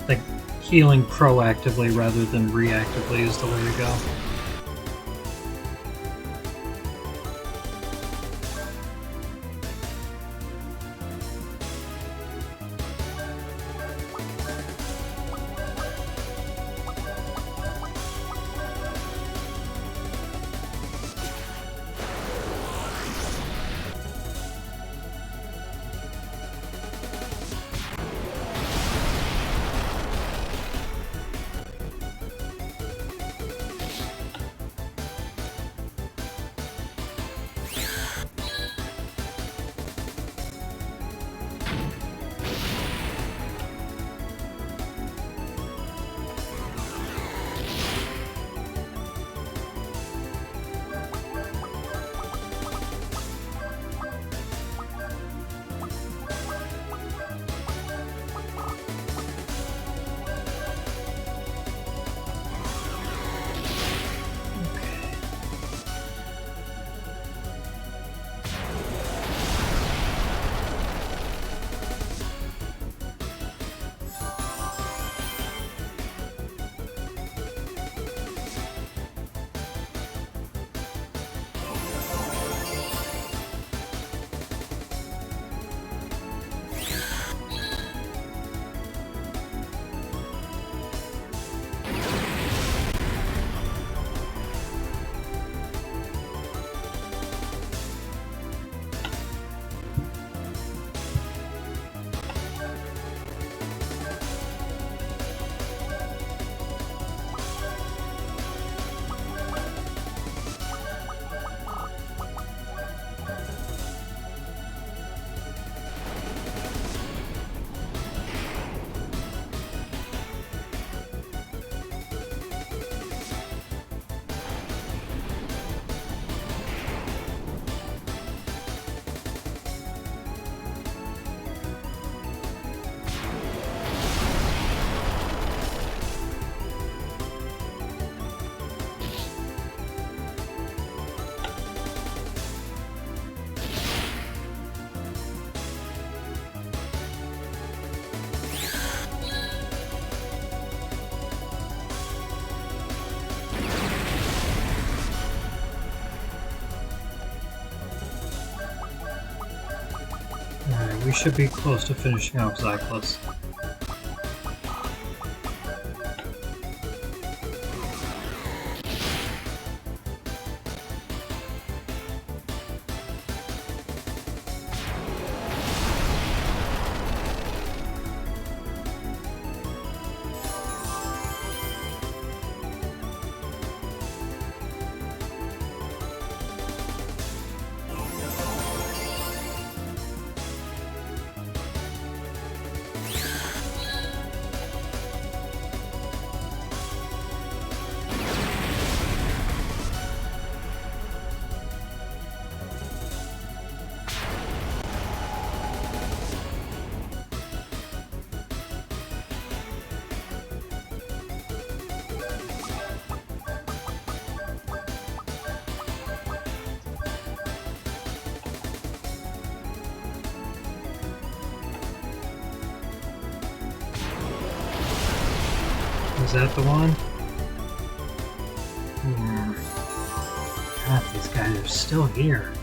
[SPEAKER 1] Like healing proactively rather than reactively is the way to go. should be close to finishing off Zyklus. Is that the one? God, these guys are still here.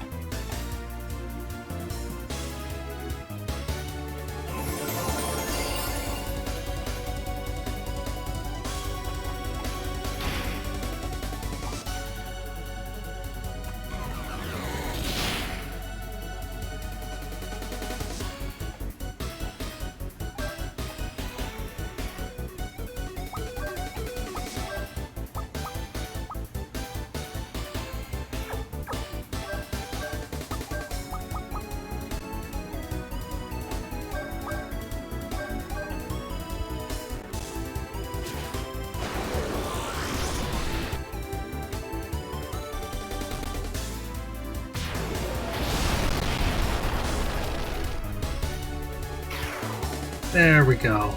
[SPEAKER 1] There we go.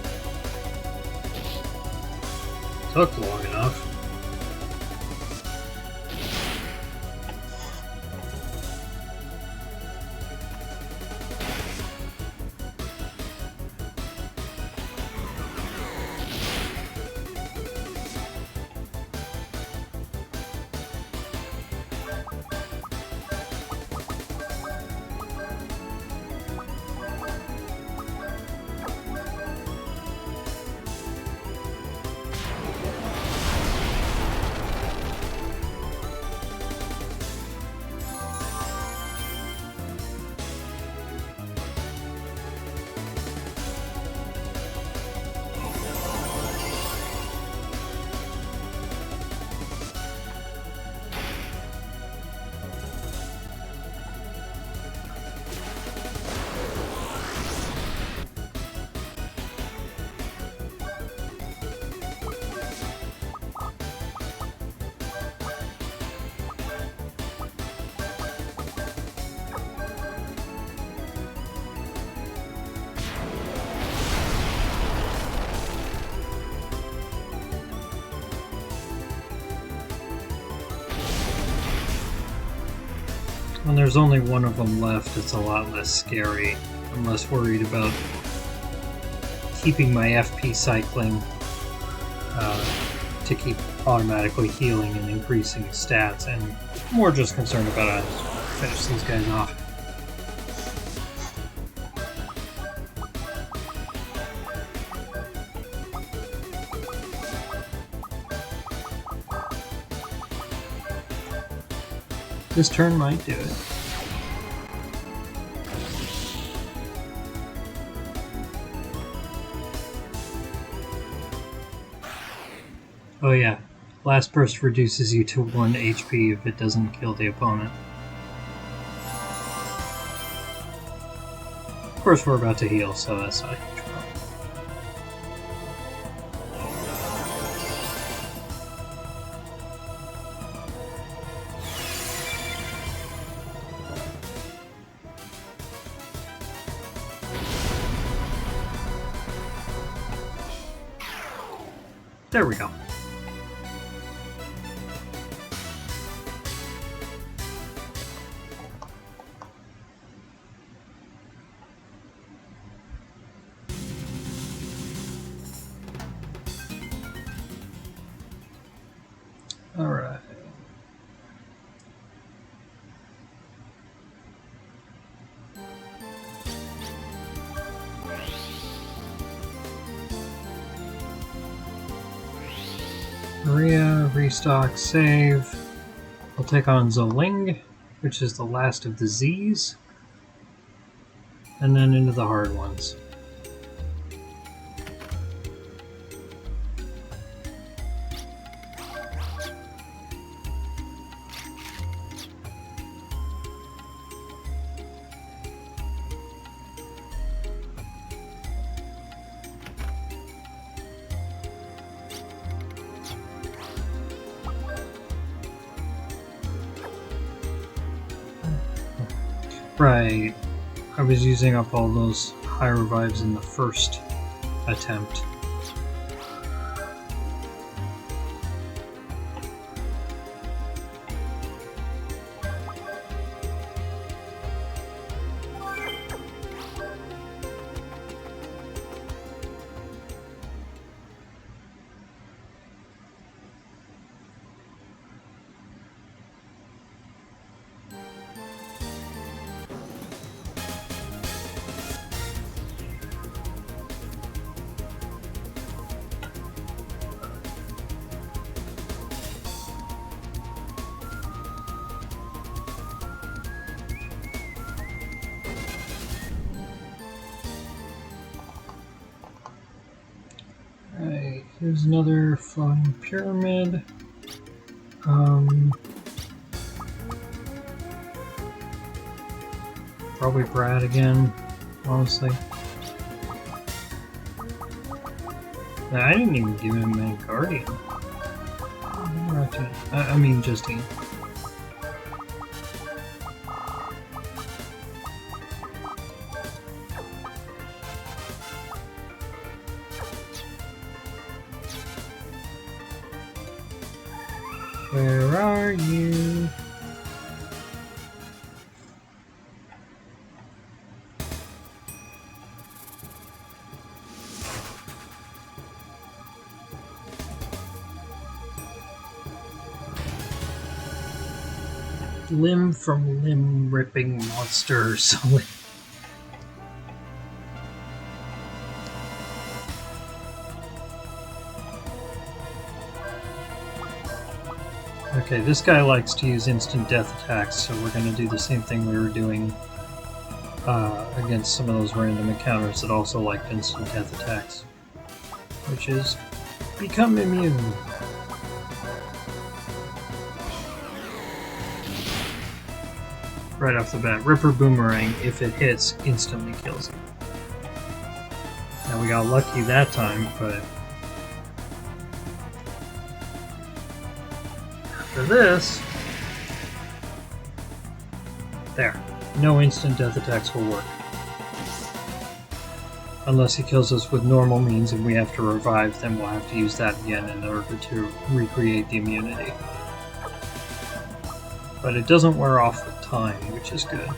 [SPEAKER 1] Took long enough. When there's only one of them left, it's a lot less scary. I'm less worried about keeping my FP cycling to keep automatically healing and increasing stats, and more just concerned about finish these guys off. This turn might do it. Oh yeah, Last Burst reduces you to 1 HP if it doesn't kill the opponent. Of course we're about to heal, so that's not a huge problem. There we go. All right. Korea, restock, save. I'll take on Zoling, which is the last of the Z's. And then into the hard ones. Right. I was using up all those high revives in the first attempt. Right, here's another floating pyramid. Probably Brad again, honestly. I didn't even give him a guardian. I mean, Justine. Where are you? Limb from limb ripping monsters. Okay, this guy likes to use instant death attacks, so we're going to do the same thing we were doing against some of those random encounters that also liked instant death attacks, which is become immune. Right off the bat, Ripper Boomerang, if it hits, instantly kills it. Now we got lucky that time, but after this, there. No instant death attacks will work. Unless he kills us with normal means and we have to revive, then we'll have to use that again in order to recreate the immunity. But it doesn't wear off with time, which is good.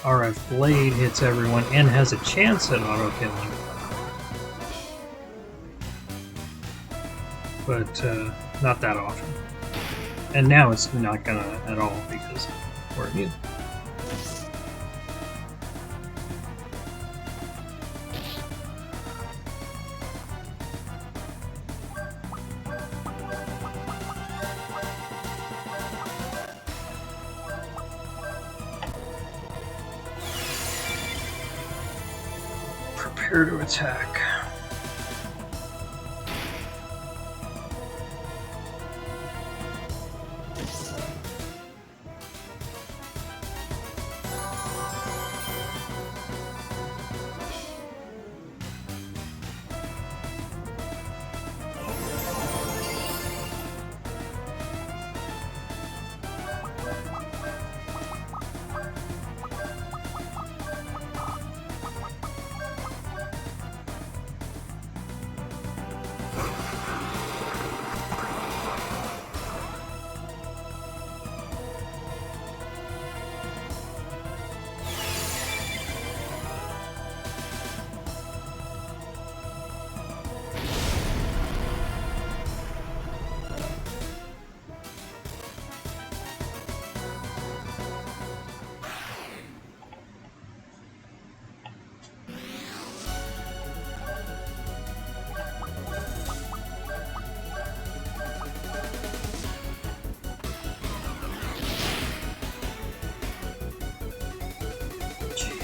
[SPEAKER 1] RF Blade hits everyone and has a chance at auto-killing. But not that often. And now it's not gonna at all because we're immune. Prepare to attack.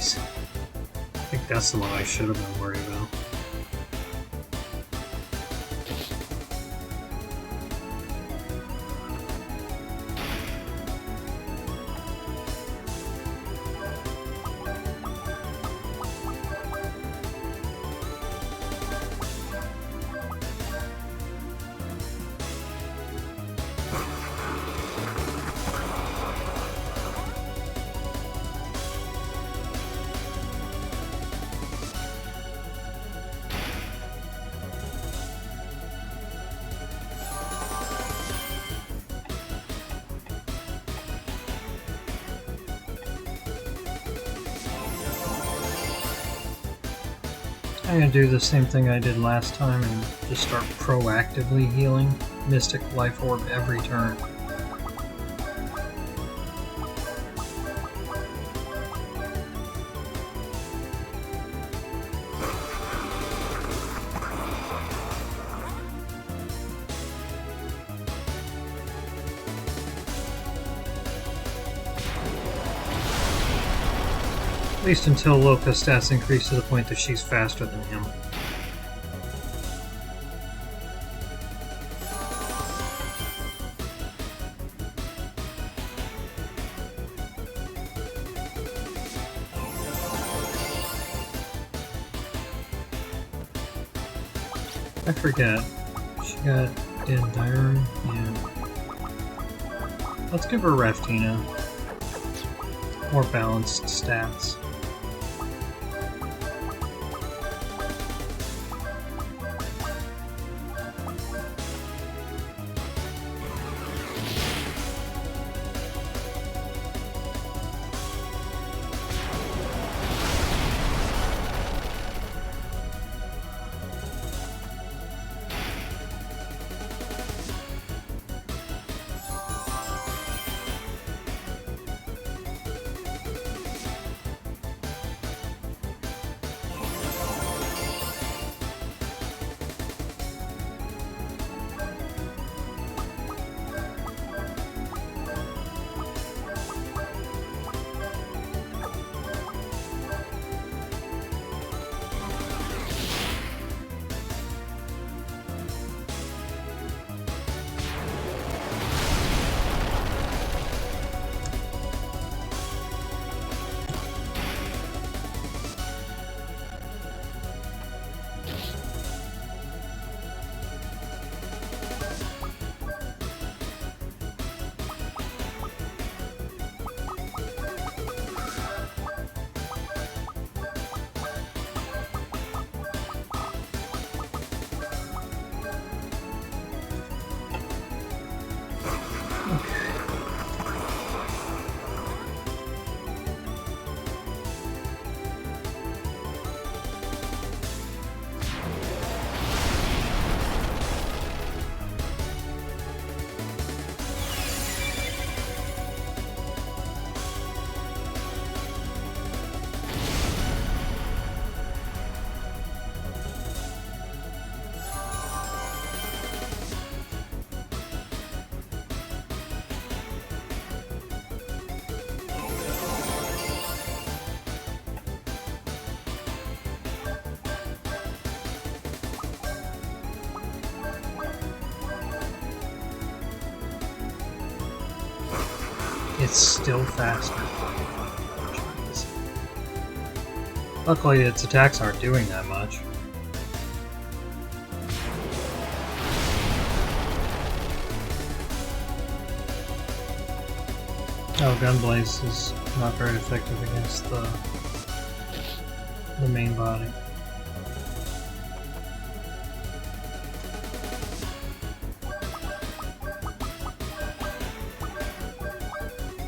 [SPEAKER 1] Jeez. I think that's the one I should have been worried about. I'm going to do the same thing I did last time and just start proactively healing Mystic Life Orb every turn. At least until Loka's stats increase to the point that she's faster than him. I forget. She got Endyron, yeah. Let's give her Raftina. More balanced stats. It's still faster. Luckily, its attacks aren't doing that much. Oh, Gunblaze is not very effective against the main body.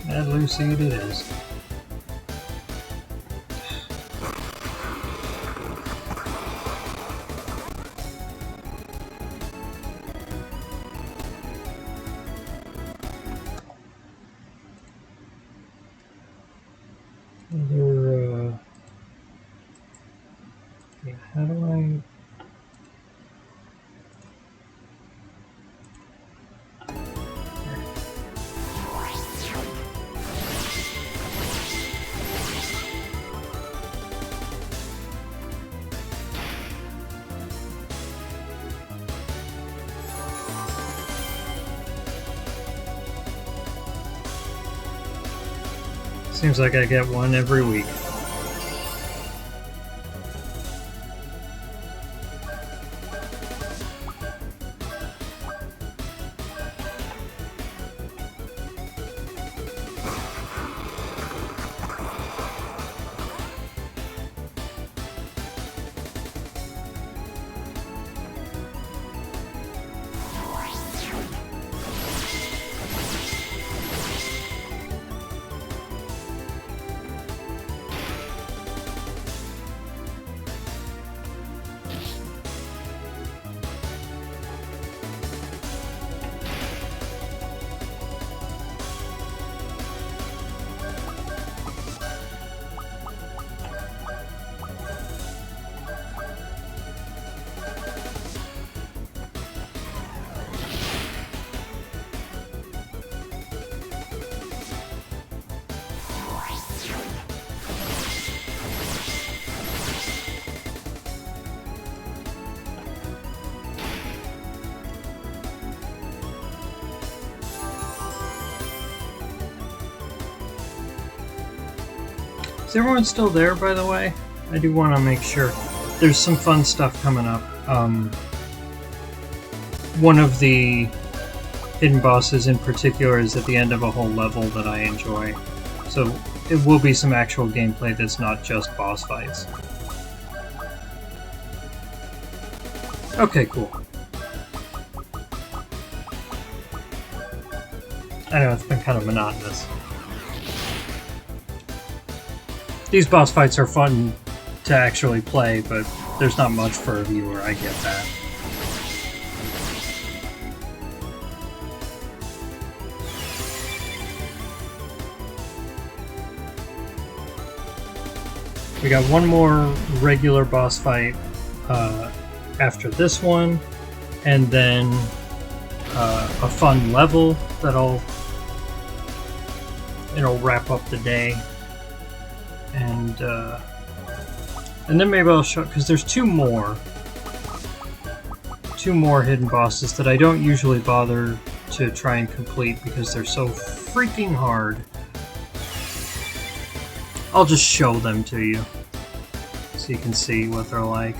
[SPEAKER 1] And Lucy it is. How do I... Seems like I get one every week. Is everyone still there, by the way? I do want to make sure. There's some fun stuff coming up. One of the hidden bosses in particular is at the end of a whole level that I enjoy. So it will be some actual gameplay that's not just boss fights. Okay, cool. I know, it's been kind of monotonous. These boss fights are fun to actually play, but there's not much for a viewer, I get that. We got one more regular boss fight after this one, and then a fun level that'll wrap up the day. And then maybe I'll show, because there's two more hidden bosses that I don't usually bother to try and complete because they're so freaking hard. I'll just show them to you so you can see what they're like.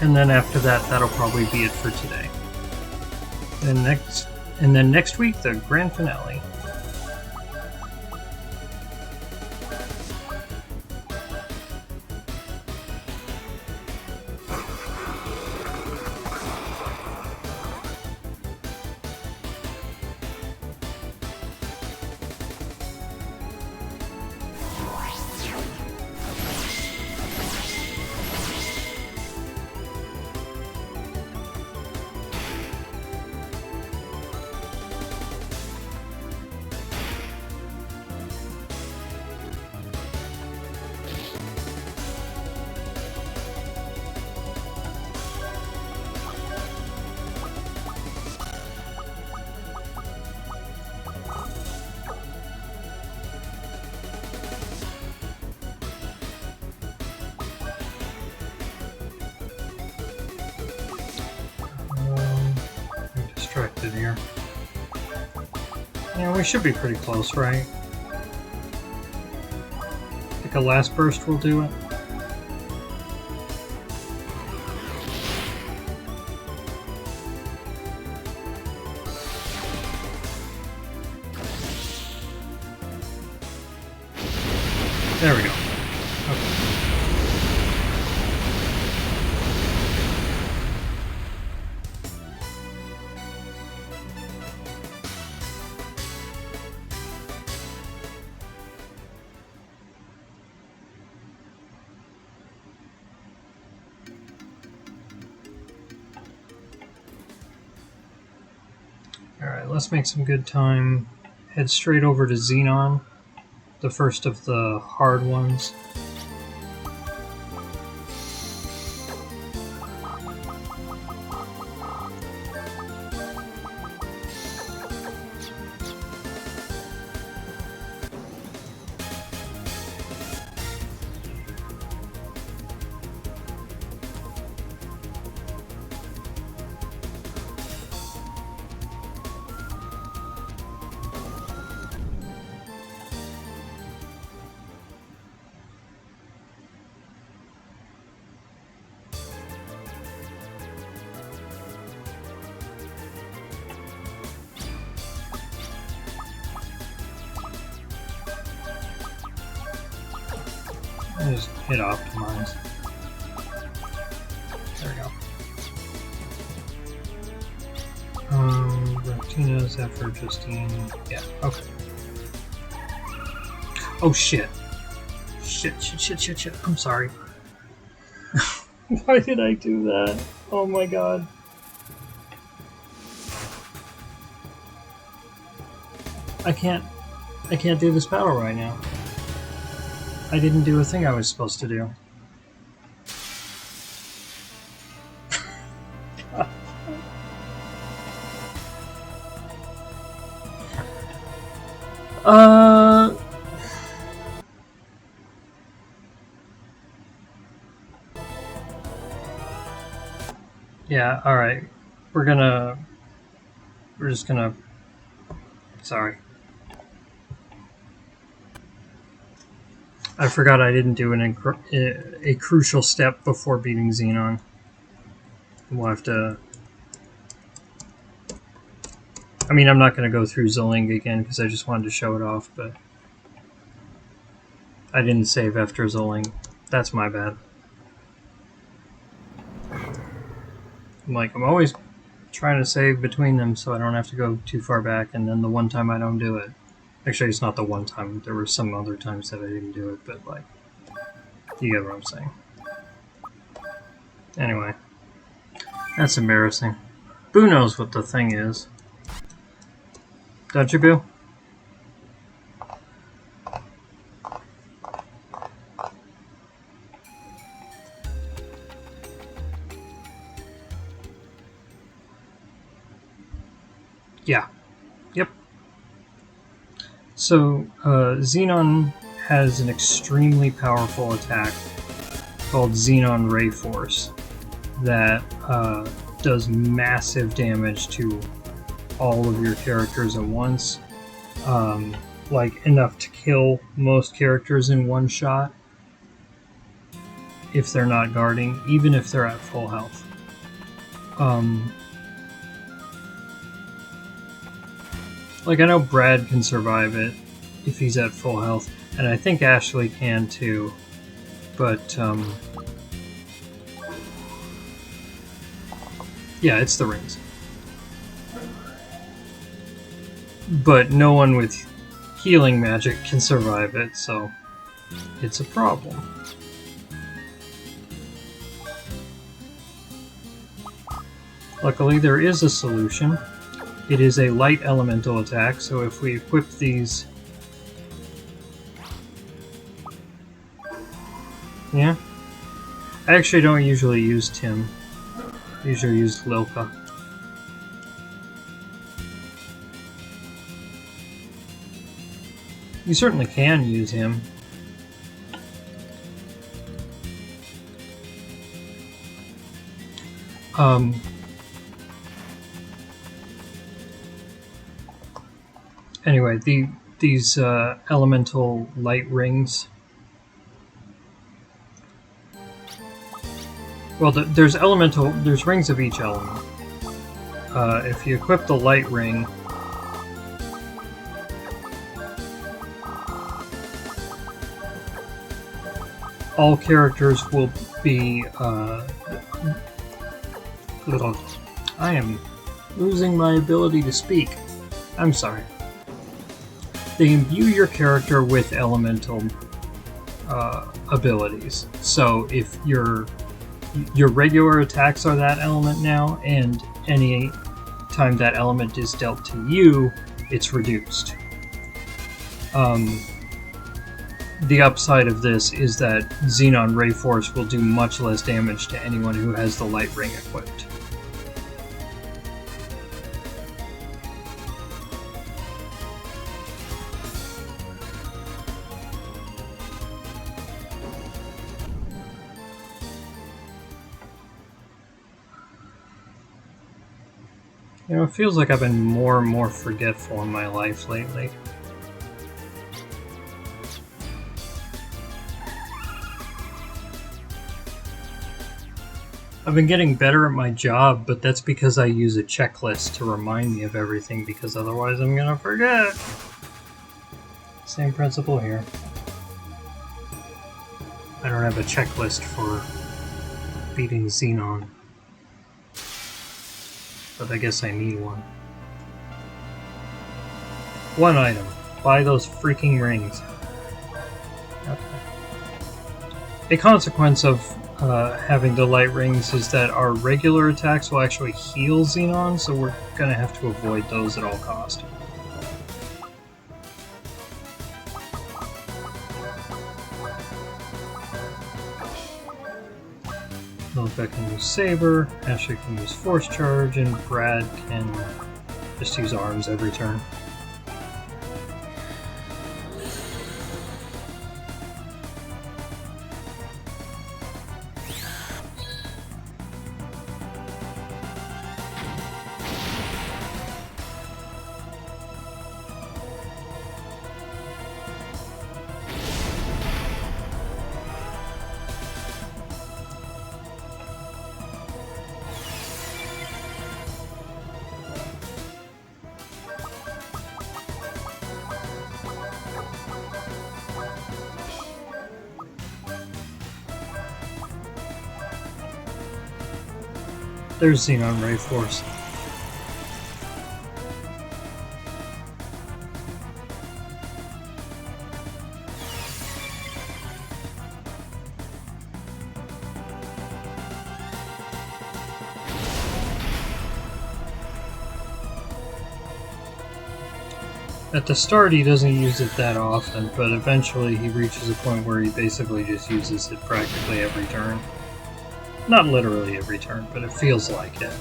[SPEAKER 1] And then after that, that'll probably be it for today. And then next week, the grand finale. Here. Yeah, we should be pretty close, right? I think a last burst will do it. There we go. Okay. Alright, let's make some good time. Head straight over to Xenon, the first of the hard ones. I just hit optimize. There we go. Martina, Zephyr, Justine. Yeah, okay. Oh shit. Shit. I'm sorry. Why did I do that? Oh my god. I can't do this battle right now. I didn't do a thing I was supposed to do. Yeah, alright. We're just gonna... Sorry. I forgot I didn't do a crucial step before beating Xenon. We'll have to... I mean, I'm not going to go through Zoling again because I just wanted to show it off, but... I didn't save after Zoling. That's my bad. I'm always trying to save between them so I don't have to go too far back, and then the one time I don't do it. Actually, it's not the one time. There were some other times that I didn't do it, but, like, you get what I'm saying. Anyway. That's embarrassing. Boo knows what the thing is. Don't you, Boo? Yeah. Yep. So, Xenon has an extremely powerful attack called Xenon Ray Force that does massive damage to all of your characters at once. Like, enough to kill most characters in one shot if they're not guarding, even if they're at full health. Like, I know Brad can survive it if he's at full health, and I think Ashley can too, but, yeah, it's the rings. But no one with healing magic can survive it, so it's a problem. Luckily, there is a solution. It is a light elemental attack, so if we equip these... Yeah? I actually don't usually use Tim. I usually use Lilka. You certainly can use him. Anyway, these elemental light rings. Well, there's rings of each element. If you equip the light ring, all characters will be I am losing my ability to speak. I'm sorry. They imbue your character with elemental abilities. So if your regular attacks are that element now, and any time that element is dealt to you, it's reduced. The upside of this is that Xenon Ray Force will do much less damage to anyone who has the light ring equipped. You know, it feels like I've been more and more forgetful in my life lately. I've been getting better at my job, but that's because I use a checklist to remind me of everything, because otherwise I'm gonna forget. Same principle here. I don't have a checklist for beating Xenon. But I guess I need one. One item. Buy those freaking rings. Okay. A consequence of having the light rings is that our regular attacks will actually heal Xenon, so we're going to have to avoid those at all costs. Milka can use Saber, Ashley can use Force Charge, and Brad can just use arms every turn. There's Xenon Ray Force. At the start he doesn't use it that often, but eventually he reaches a point where he basically just uses it practically every turn. Not literally every turn, but it feels like it.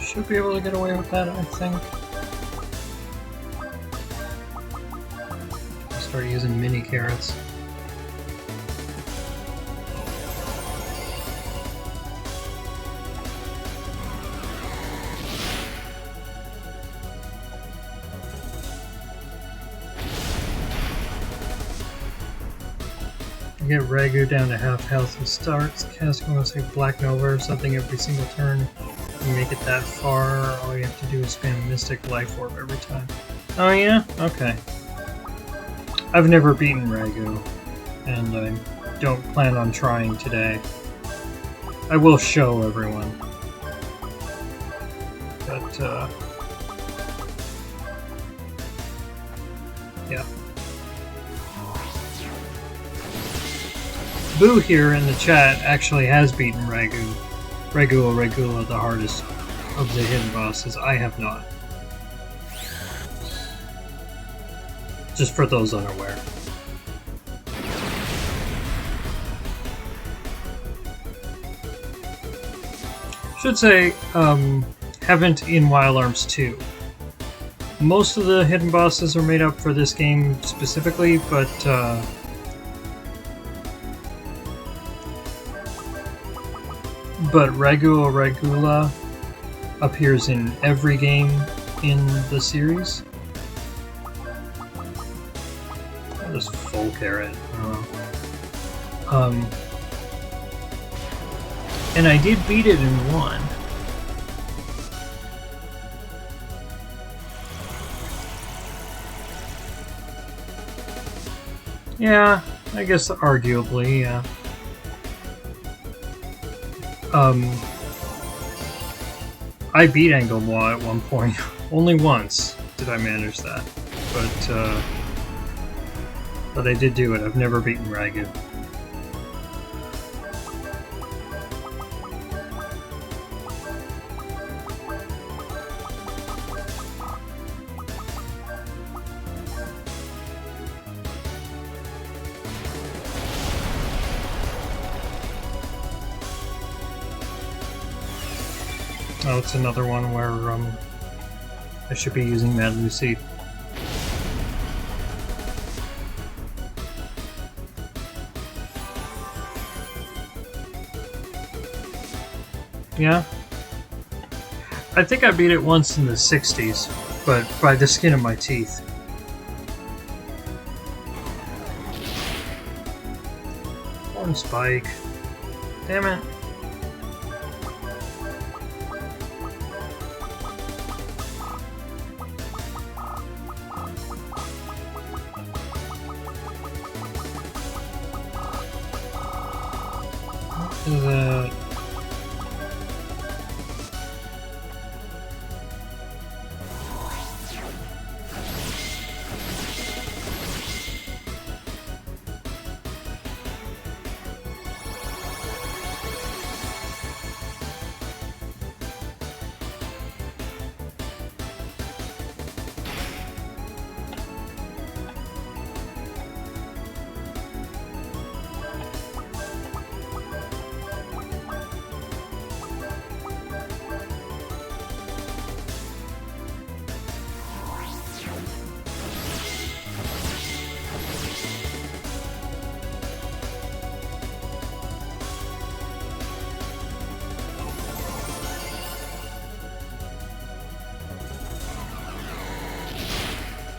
[SPEAKER 1] Should be able to get away with that, I think. Start using mini carrots. Get Ragu down to half health and starts casting, let's say, Black Nova or something every single turn. You make it that far, all you have to do is spam Mystic Life Orb every time. Oh yeah? Okay. I've never beaten Ragu, and I don't plan on trying today. I will show everyone. But, yeah. Boo here in the chat actually has beaten Ragu. Ragula, the hardest of the hidden bosses. I have not. Just for those unaware. Should say, haven't in Wild Arms 2. Most of the hidden bosses are made up for this game specifically, but Ragula appears in every game in the series. Just full carrot. I don't know. And I did beat it in 1. Yeah, I guess arguably, yeah. I beat Angolmois at one point. Only once did I manage that. But I did do it. I've never beaten Ragu. Oh, it's another one where I should be using Mad Lucy. Yeah. I think I beat it once in the 60s, but by the skin of my teeth. One spike. Damn it. What is that?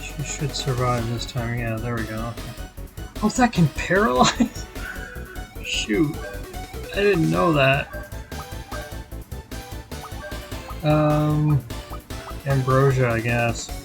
[SPEAKER 1] She should survive this time. Yeah, there we go. Okay. Oh, that can paralyze? Shoot. I didn't know that. Ambrosia, I guess.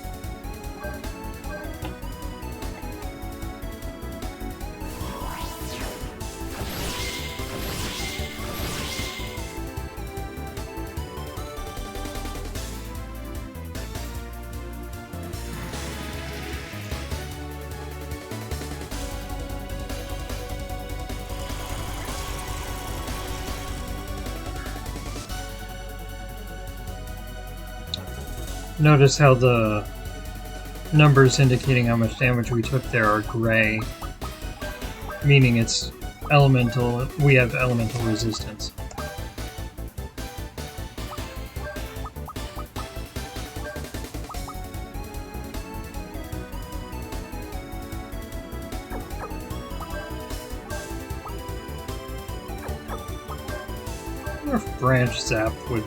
[SPEAKER 1] Notice how the numbers indicating how much damage we took there are gray, meaning it's elemental. We have elemental resistance. I wonder if branch zap would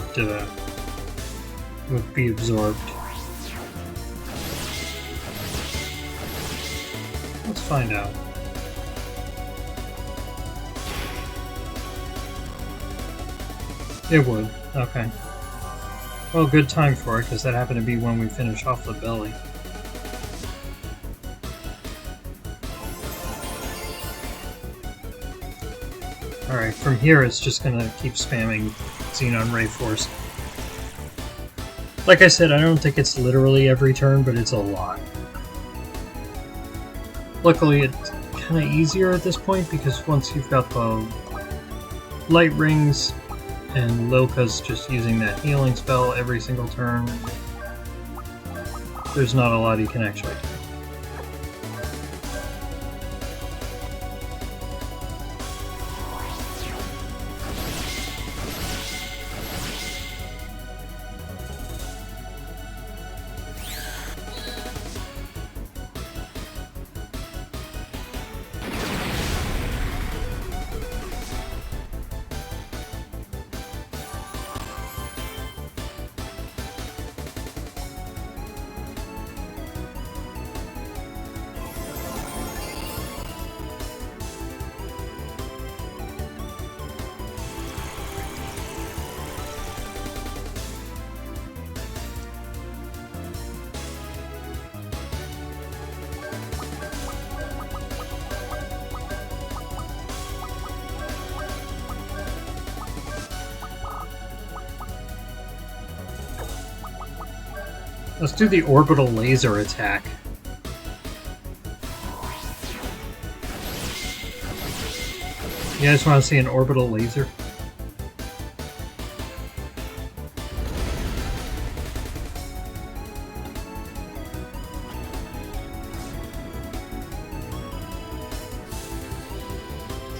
[SPEAKER 1] be absorbed. Let's find out. It would. Okay. Well, good time for it, because that happened to be when we finish off the belly. Alright, from here it's just gonna keep spamming Xenon Ray Force. Like I said, I don't think it's literally every turn, but it's a lot. Luckily, it's kind of easier at this point, because once you've got the light rings, and Lilka's just using that healing spell every single turn, there's not a lot you can actually do. Let's do the orbital laser attack. You guys want to see an orbital laser?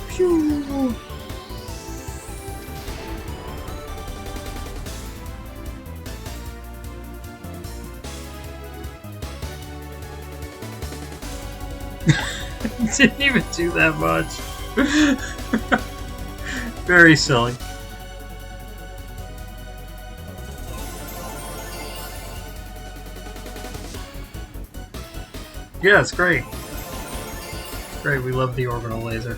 [SPEAKER 1] Pew! Didn't even do that much. Very silly. Yeah, it's great. It's great. We love the orbital laser.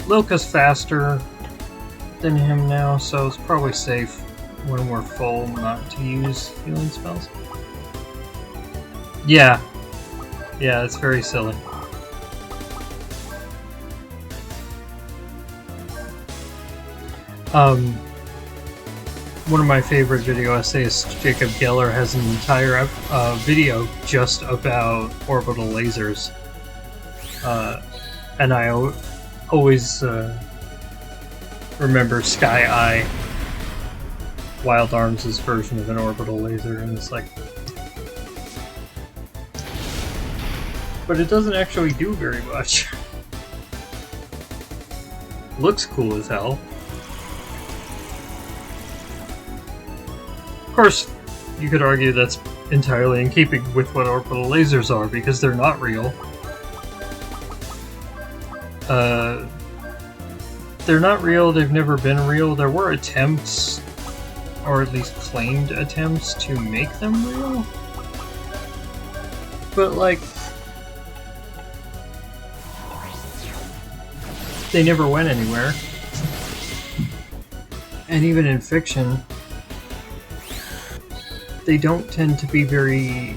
[SPEAKER 1] Lilka's faster than him now, so it's probably safe when we're full not to use healing spells. Yeah. Yeah, it's very silly. One of my favorite video essayists, Jacob Geller, has an entire video just about orbital lasers. And I always remember Sky Eye, Wild Arms' version of an orbital laser, and it's like... But it doesn't actually do very much. Looks cool as hell. Of course, you could argue that's entirely in keeping with what orbital lasers are, because they're not real. They're not real, they've never been real. There were attempts, or at least claimed attempts, to make them real. But, like, they never went anywhere. And even in fiction, they don't tend to be very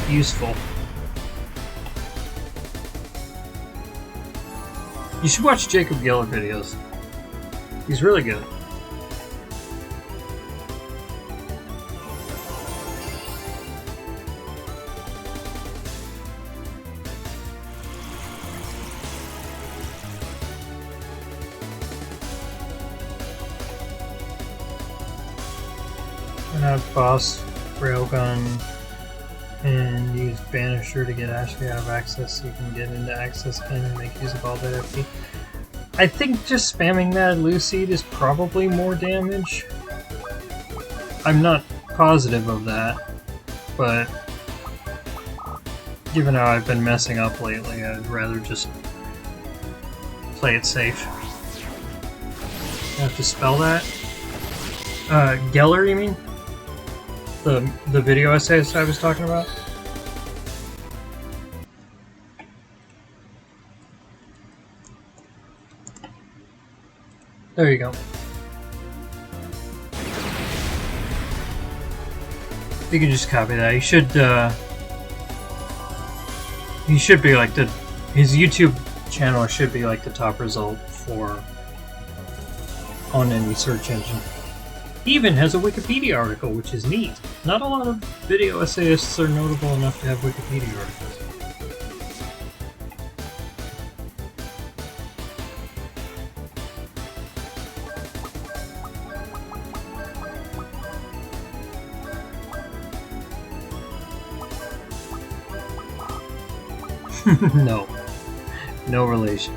[SPEAKER 1] useful. You should watch Jacob Geller videos. He's really good. Boss Railgun and use Banisher to get Ashley out of access so you can get into access again and make use of all that FP. I think just spamming that Lucid is probably more damage. I'm not positive of that, but given how I've been messing up lately, I'd rather just play it safe. I have to spell that? Geller, you mean? The video essays I was talking about? There you go. You can just copy that. He should be like his YouTube channel should be like the top result on any search engine. He even has a Wikipedia article, which is neat. Not a lot of video essayists are notable enough to have Wikipedia articles. No. No relation.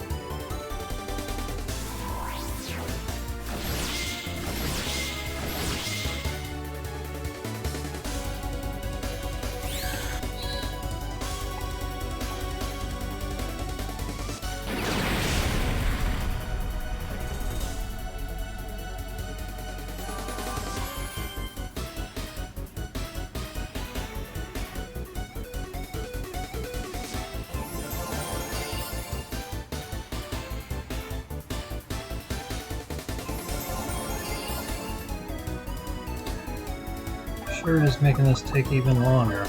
[SPEAKER 1] Sure is making this take even longer.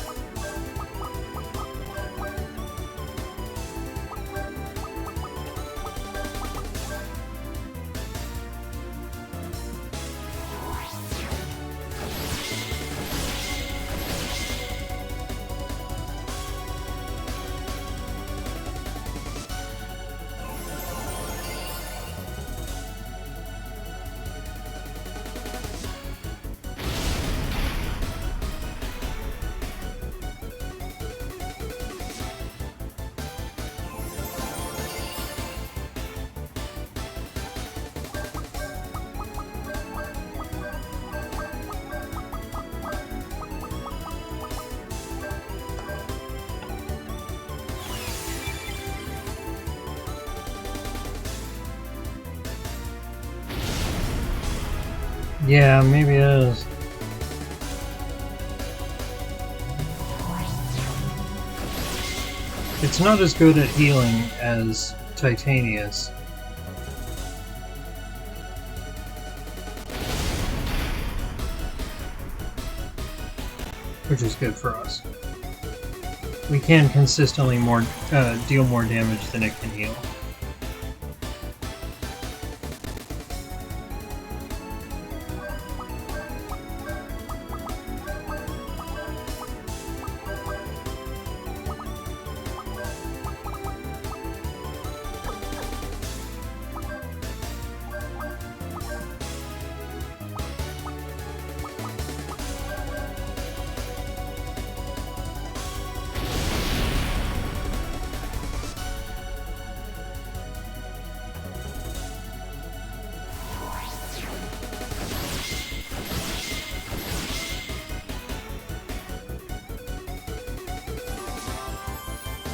[SPEAKER 1] Yeah, maybe it is. It's not as good at healing as Titania's. Which is good for us. We can consistently deal more damage than it can heal.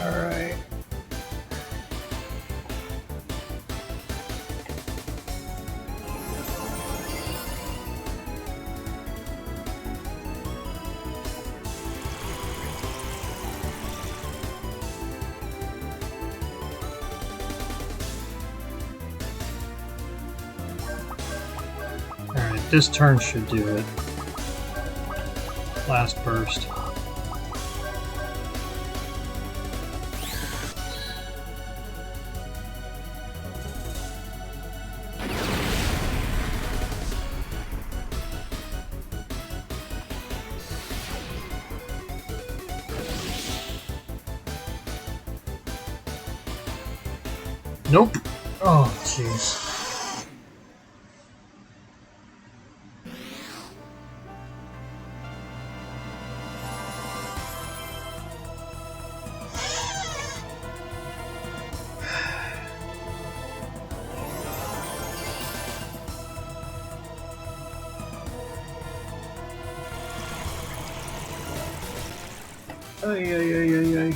[SPEAKER 1] Alright. Alright, this turn should do it. Last burst. Nope. Oh, jeez. Ay, ay, ay, ay, ay.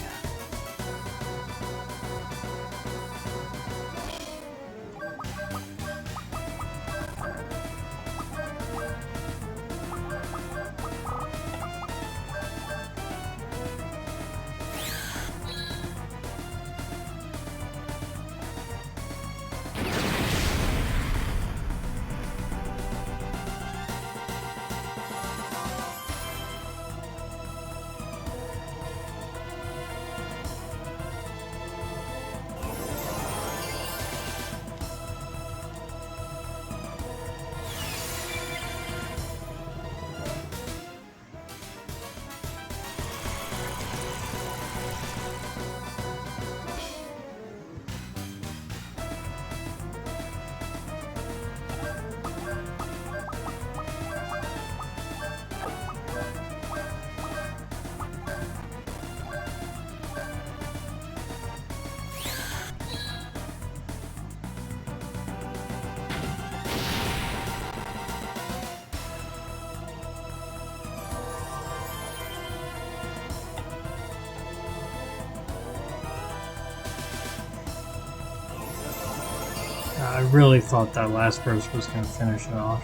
[SPEAKER 1] I really thought that last burst was going to finish it off.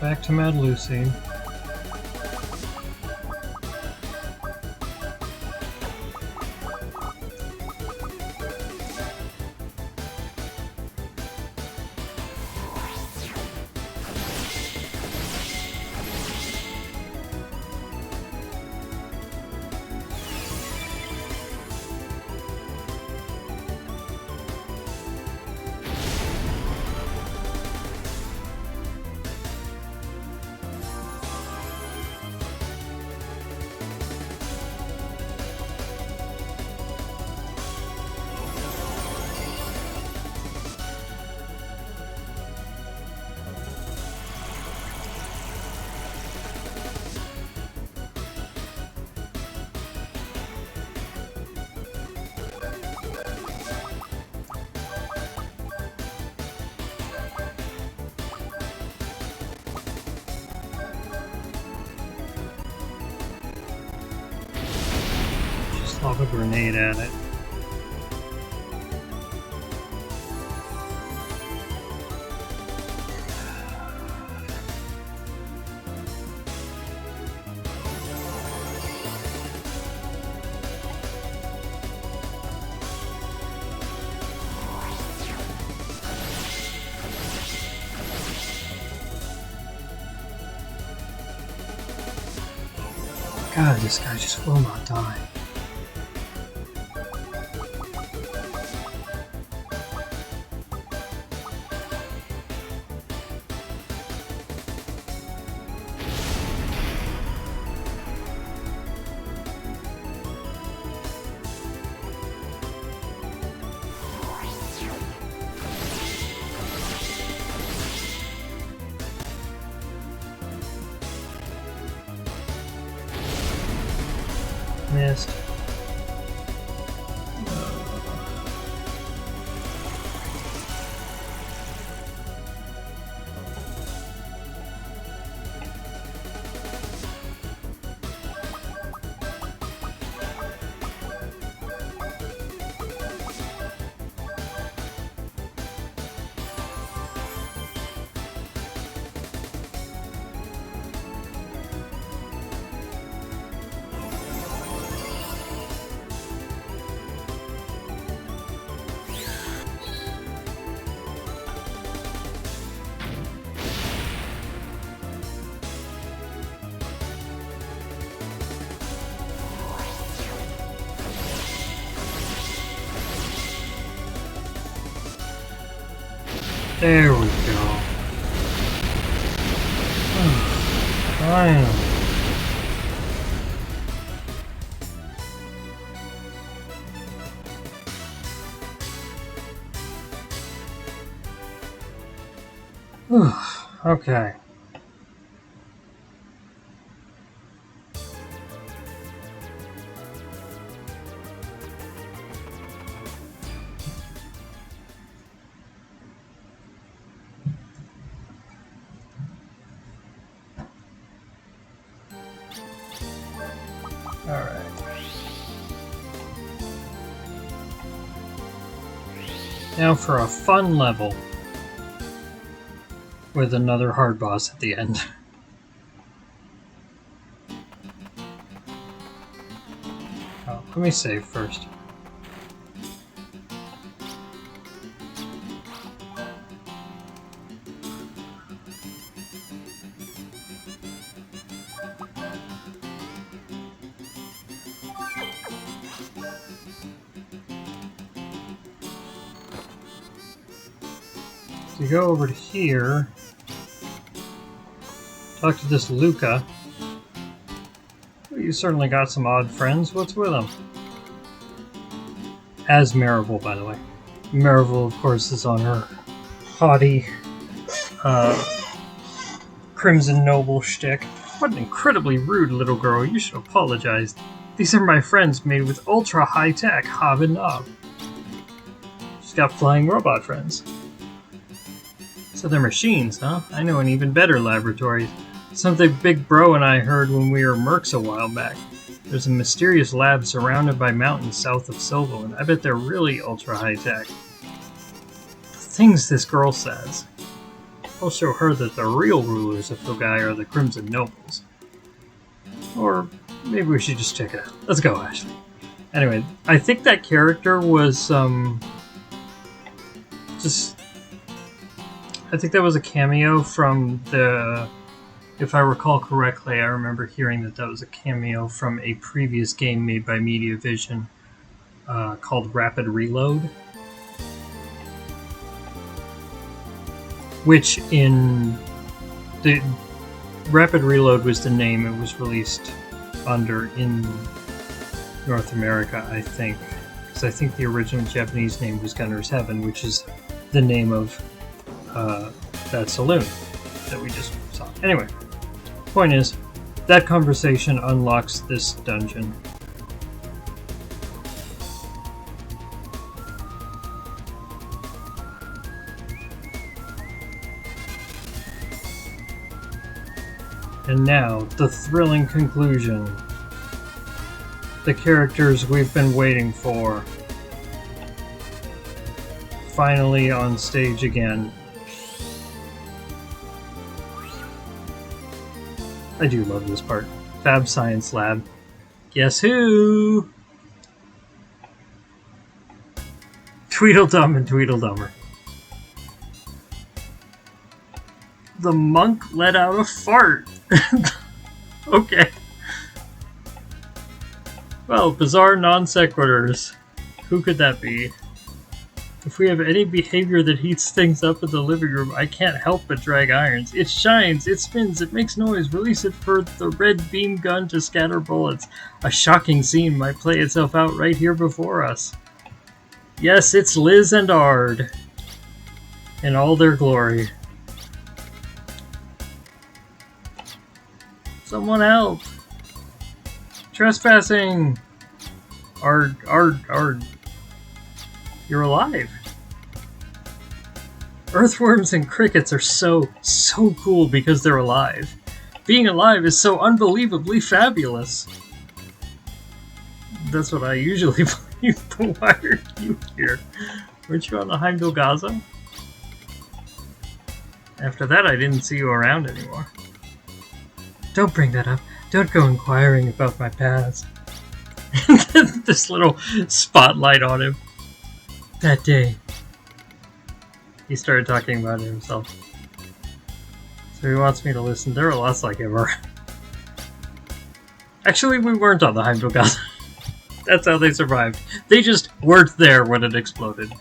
[SPEAKER 1] Back to Mad Lucy. Lob a grenade at it. God, this guy just will not die. Missed. There we go. Finally. Okay. Alright. Now for a fun level with another hard boss at the end. Oh, let me save first. You go over to here, talk to this Luca. You certainly got some odd friends. What's with them? As Marival, by the way. Marival, of course, is on her haughty Crimson Noble shtick. What an incredibly rude little girl. You should apologize. These are my friends made with ultra high tech, Hob and Nob. She's got flying robot friends. So they're machines, huh? I know an even better laboratory. Something Big Bro and I heard when we were mercs a while back. There's a mysterious lab surrounded by mountains south of Silvo, and I bet they're really ultra high-tech. The things this girl says. I'll show her that the real rulers of Fogai are the Crimson Nobles. Or maybe we should just check it out. Let's go, Ashley. Anyway, I think that character was, I think that was a cameo from the... If I recall correctly, I remember hearing that that was a cameo from a previous game made by Mediavision called Rapid Reload. Which in... the Rapid Reload was the name it was released under in North America, I think. Because I think the original Japanese name was Gunner's Heaven, which is the name of that saloon that we just saw. Anyway, point is, that conversation unlocks this dungeon. And now, the thrilling conclusion. The characters we've been waiting for. Finally on stage again. I do love this part. Fab Science Lab. Guess who? Tweedledum and Tweedledummer. The monk let out a fart. Okay. Well, bizarre non sequiturs. Who could that be? If we have any behavior that heats things up in the living room, I can't help but drag irons. It shines, it spins, it makes noise. Release it for the red beam gun to scatter bullets. A shocking scene might play itself out right here before us. Yes, it's Liz and Ard. In all their glory. Someone help! Trespassing! Ard. You're alive. Earthworms and crickets are so cool because they're alive. Being alive is so unbelievably fabulous. That's what I usually believe, but why are you here? Weren't you on the Heimdall Gaza? After that, I didn't see you around anymore. Don't bring that up. Don't go inquiring about my past. This little spotlight on him. That day. He started talking about it himself. So he wants me to listen. There are lots like him. Actually, we weren't on the Heimdall Gaza. That's how they survived. They just weren't there when it exploded.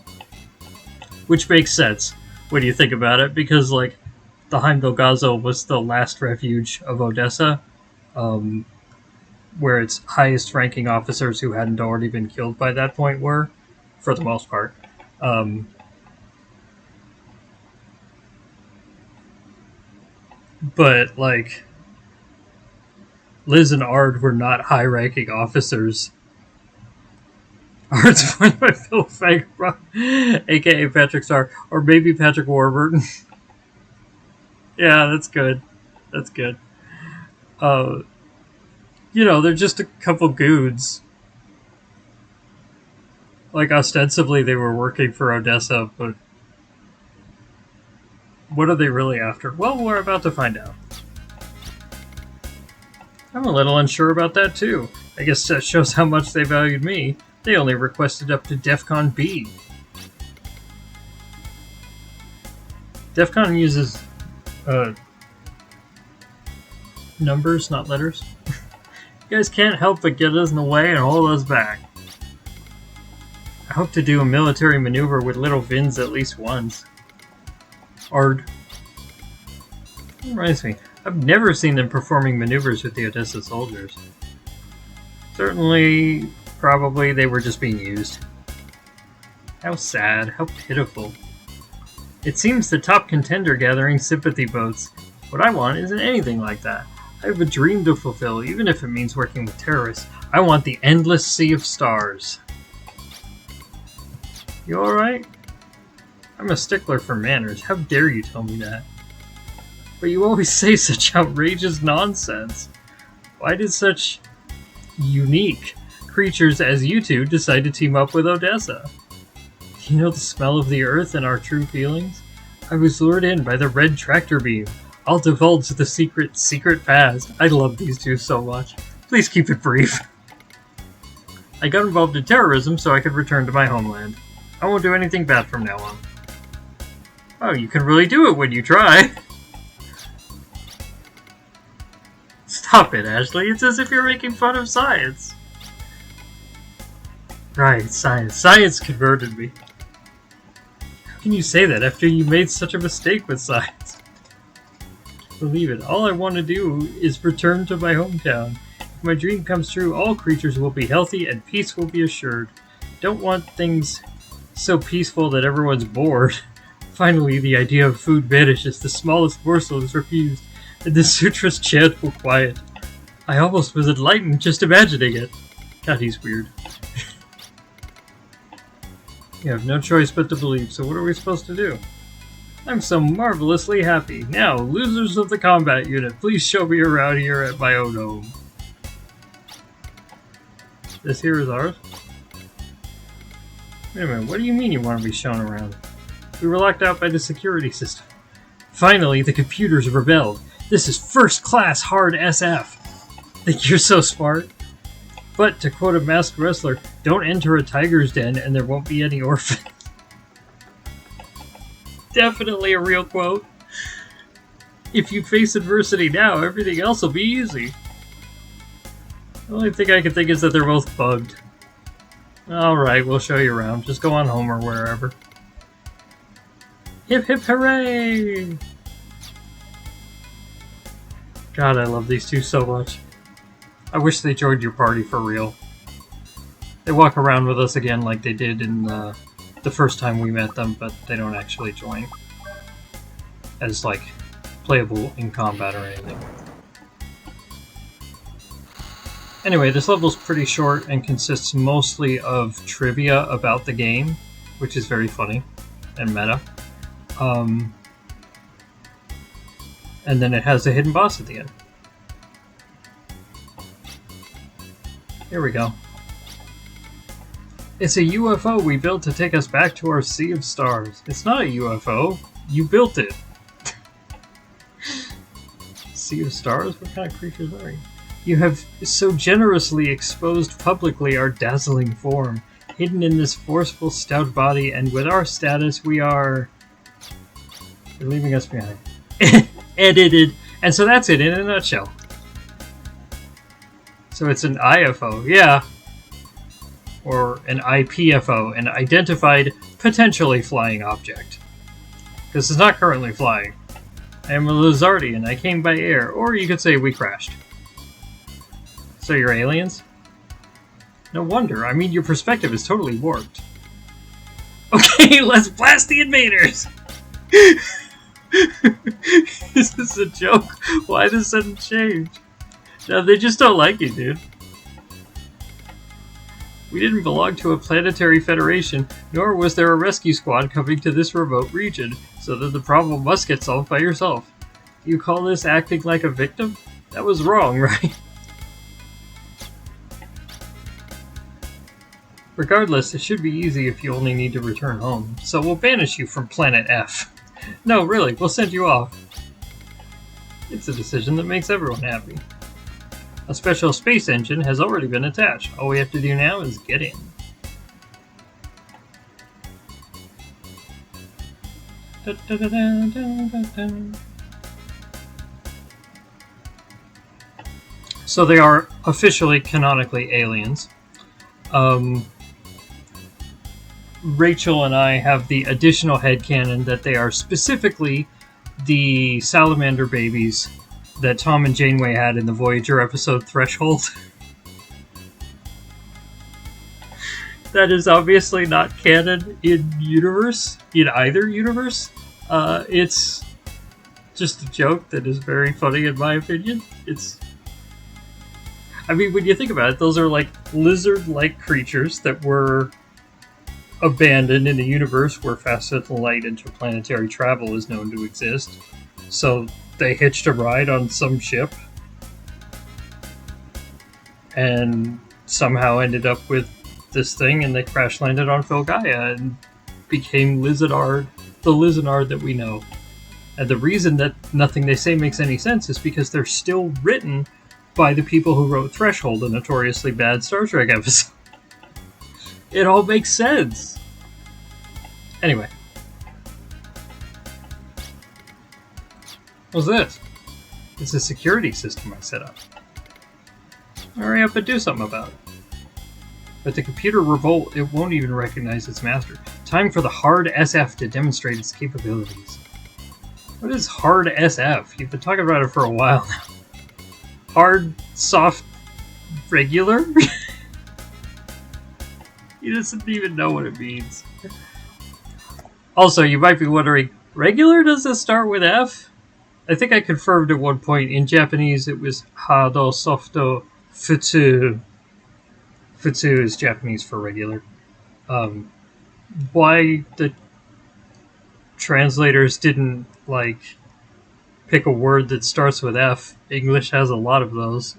[SPEAKER 1] Which makes sense when you think about it, because, like, the Heimdall Gaza was the last refuge of Odessa, where its highest-ranking officers who hadn't already been killed by that point were, for the most part. But, like, Liz and Ard were not high-ranking officers. Ard's played by Phil Fagbrock, a.k.a. Patrick Star, or maybe Patrick Warburton. Yeah, that's good. That's good. You know, they're just a couple goons. Like, ostensibly they were working for Odessa, but what are they really after? Well, we're about to find out. I'm a little unsure about that, too. I guess that shows how much they valued me. They only requested up to DEFCON B. DEFCON uses numbers, not letters. You guys can't help but get us in the way and hold us back. I hope to do a military maneuver with little Vins at least once. Ard. Reminds me, I've never seen them performing maneuvers with the Odessa soldiers. Certainly, probably they were just being used. How sad, how pitiful. It seems the top contender gathering sympathy votes. What I want isn't anything like that. I have a dream to fulfill, even if it means working with terrorists. I want the endless sea of stars. You alright? I'm a stickler for manners. How dare you tell me that? But you always say such outrageous nonsense. Why did such unique creatures as you two decide to team up with Odessa? Do you know the smell of the earth and our true feelings? I was lured in by the red tractor beam. I'll divulge the secret past. I love these two so much. Please keep it brief. I got involved in terrorism so I could return to my homeland. I won't do anything bad from now on. Oh, you can really do it when you try. Stop it, Ashley. It's as if you're making fun of science. Right, science. Science converted me. How can you say that after you made such a mistake with science? Believe it, all I want to do is return to my hometown. If my dream comes true, all creatures will be healthy and peace will be assured. Don't want things so peaceful that everyone's bored. Finally, the idea of food vanishes, the smallest morsel is refused, and the sutra's chant will quiet. I almost was enlightened just imagining it. God, he's weird. You have no choice but to believe, so what are we supposed to do? I'm so marvelously happy. Now, losers of the combat unit, please show me around here at my own home. This here is ours? Wait a minute, what do you mean you want to be shown around? We were locked out by the security system. Finally, the computers rebelled. This is first-class hard SF. Think you're so smart? But, to quote a masked wrestler, don't enter a tiger's den and there won't be any orphans. Definitely a real quote. If you face adversity now, everything else will be easy. The only thing I can think is that they're both bugged. Alright, we'll show you around. Just go on home or wherever. Hip hip hooray! God, I love these two so much. I wish they joined your party for real. They walk around with us again like they did in the first time we met them, but they don't actually join as, like, playable in combat or anything. Anyway, this level's pretty short and consists mostly of trivia about the game, which is very funny and meta. And then it has a hidden boss at the end. Here we go. It's a UFO we built to take us back to our sea of stars. It's not a UFO. You built it. Sea of stars? What kind of creatures are you? You have so generously exposed publicly our dazzling form, hidden in this forceful, stout body, and with our status, we are... You're leaving us behind. Edited. And so that's it in a nutshell. So it's an IFO, yeah. Or an IPFO, an identified potentially flying object. This is not currently flying. I am a Lizardian, I came by air, or you could say we crashed. So you're aliens? No wonder, I mean your perspective is totally warped. Okay, let's blast the invaders! Is this a joke? Why the sudden change? No, they just don't like you, dude. We didn't belong to a planetary federation, nor was there a rescue squad coming to this remote region, so that the problem must get solved by yourself. You call this acting like a victim? That was wrong, right? Regardless, it should be easy if you only need to return home, so we'll banish you from Planet F. No, really, we'll send you off. It's a decision that makes everyone happy. A special space engine has already been attached. All we have to do now is get in. So they are officially, canonically aliens. Rachel and I have the additional headcanon that they are specifically the salamander babies that Tom and Janeway had in the Voyager episode Threshold. That is obviously not canon in either universe. It's just a joke that is very funny in my opinion. I mean, when you think about it, those are like lizard-like creatures that were abandoned in a universe where faster than light interplanetary travel is known to exist. So they hitched a ride on some ship and somehow ended up with this thing, and they crash landed on Philgaia and became Liz and Ard the Liz and Ard that we know. And the reason that nothing they say makes any sense is because they're still written by the people who wrote Threshold, a notoriously bad Star Trek episode. It all makes sense. Anyway. What's this? It's a security system I set up. Hurry up and do something about it. But the computer revolt, it won't even recognize its master. Time for the hard SF to demonstrate its capabilities. What is hard SF? You've been talking about it for a while now. Hard, soft, regular? He doesn't even know what it means. Also, you might be wondering, regular, does this start with F? I think I confirmed at one point, in Japanese it was Hado Softo Futu. Futu is Japanese for regular. Why the translators didn't, pick a word that starts with F. English has a lot of those.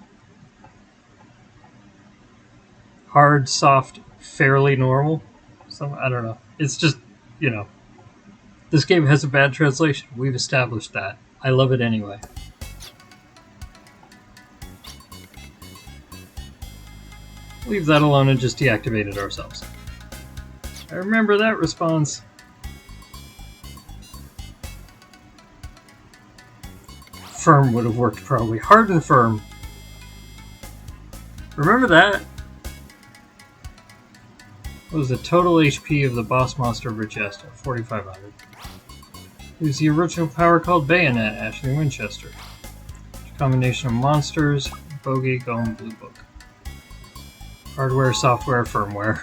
[SPEAKER 1] Hard, soft, fairly normal. I don't know. It's just, this game has a bad translation. We've established that. I love it anyway. Leave that alone and just deactivate it ourselves. I remember that response. Firm would have worked probably. Hard and firm. Remember that? What was the total HP of the boss monster of Regesta? 4,500. It was the original power called Bayonet, Ashley Winchester. Combination of monsters, Bogey, Gome, Blue Book. Hardware, software, firmware.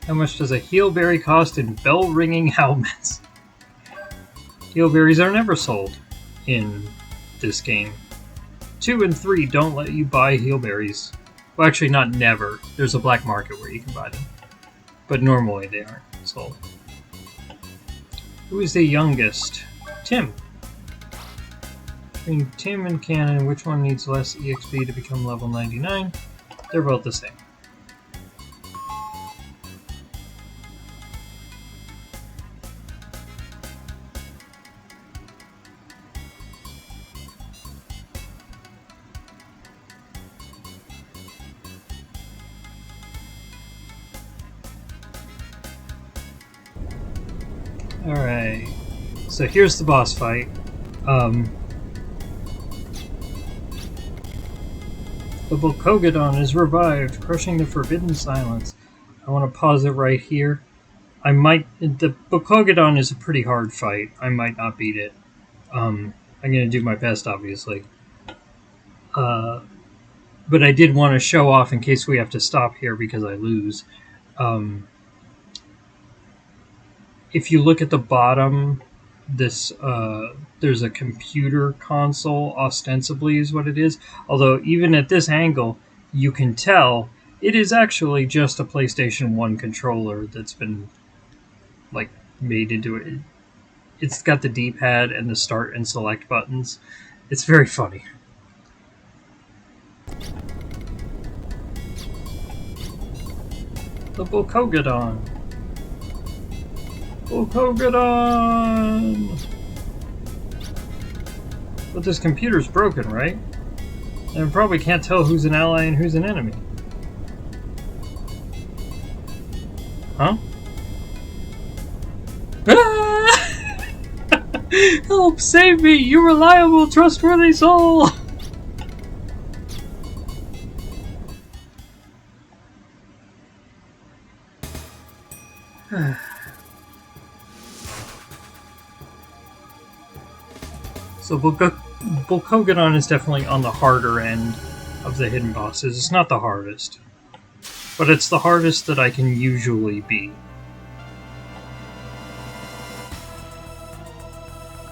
[SPEAKER 1] How much does a heelberry cost in bell-ringing helmets? Heelberries are never sold in this game. 2 and 3 don't let you buy heelberries. Well, actually, not never. There's a black market where you can buy them. But normally they aren't sold. Who is the youngest? Tim. Between Tim and Cannon, which one needs less EXP to become level 99? They're both the same. Alright, so here's the boss fight. The Volkogodon is revived, crushing the forbidden silence. I want to pause it right here. The Volkogodon is a pretty hard fight. I might not beat it. I'm going to do my best, obviously. But I did want to show off in case we have to stop here because I lose. If you look at the bottom, there's a computer console, ostensibly is what it is. Although even at this angle, you can tell it is actually just a PlayStation 1 controller that's been made into it. It's got the D-pad and the start and select buttons. It's very funny. The Volkogodon. Volkogodon! But this computer's broken, right? And probably can't tell who's an ally and who's an enemy. Huh? Ah! Help! Save me! You reliable, trustworthy soul! So Volkogodon is definitely on the harder end of the hidden bosses. It's not the hardest, but it's the hardest that I can usually beat.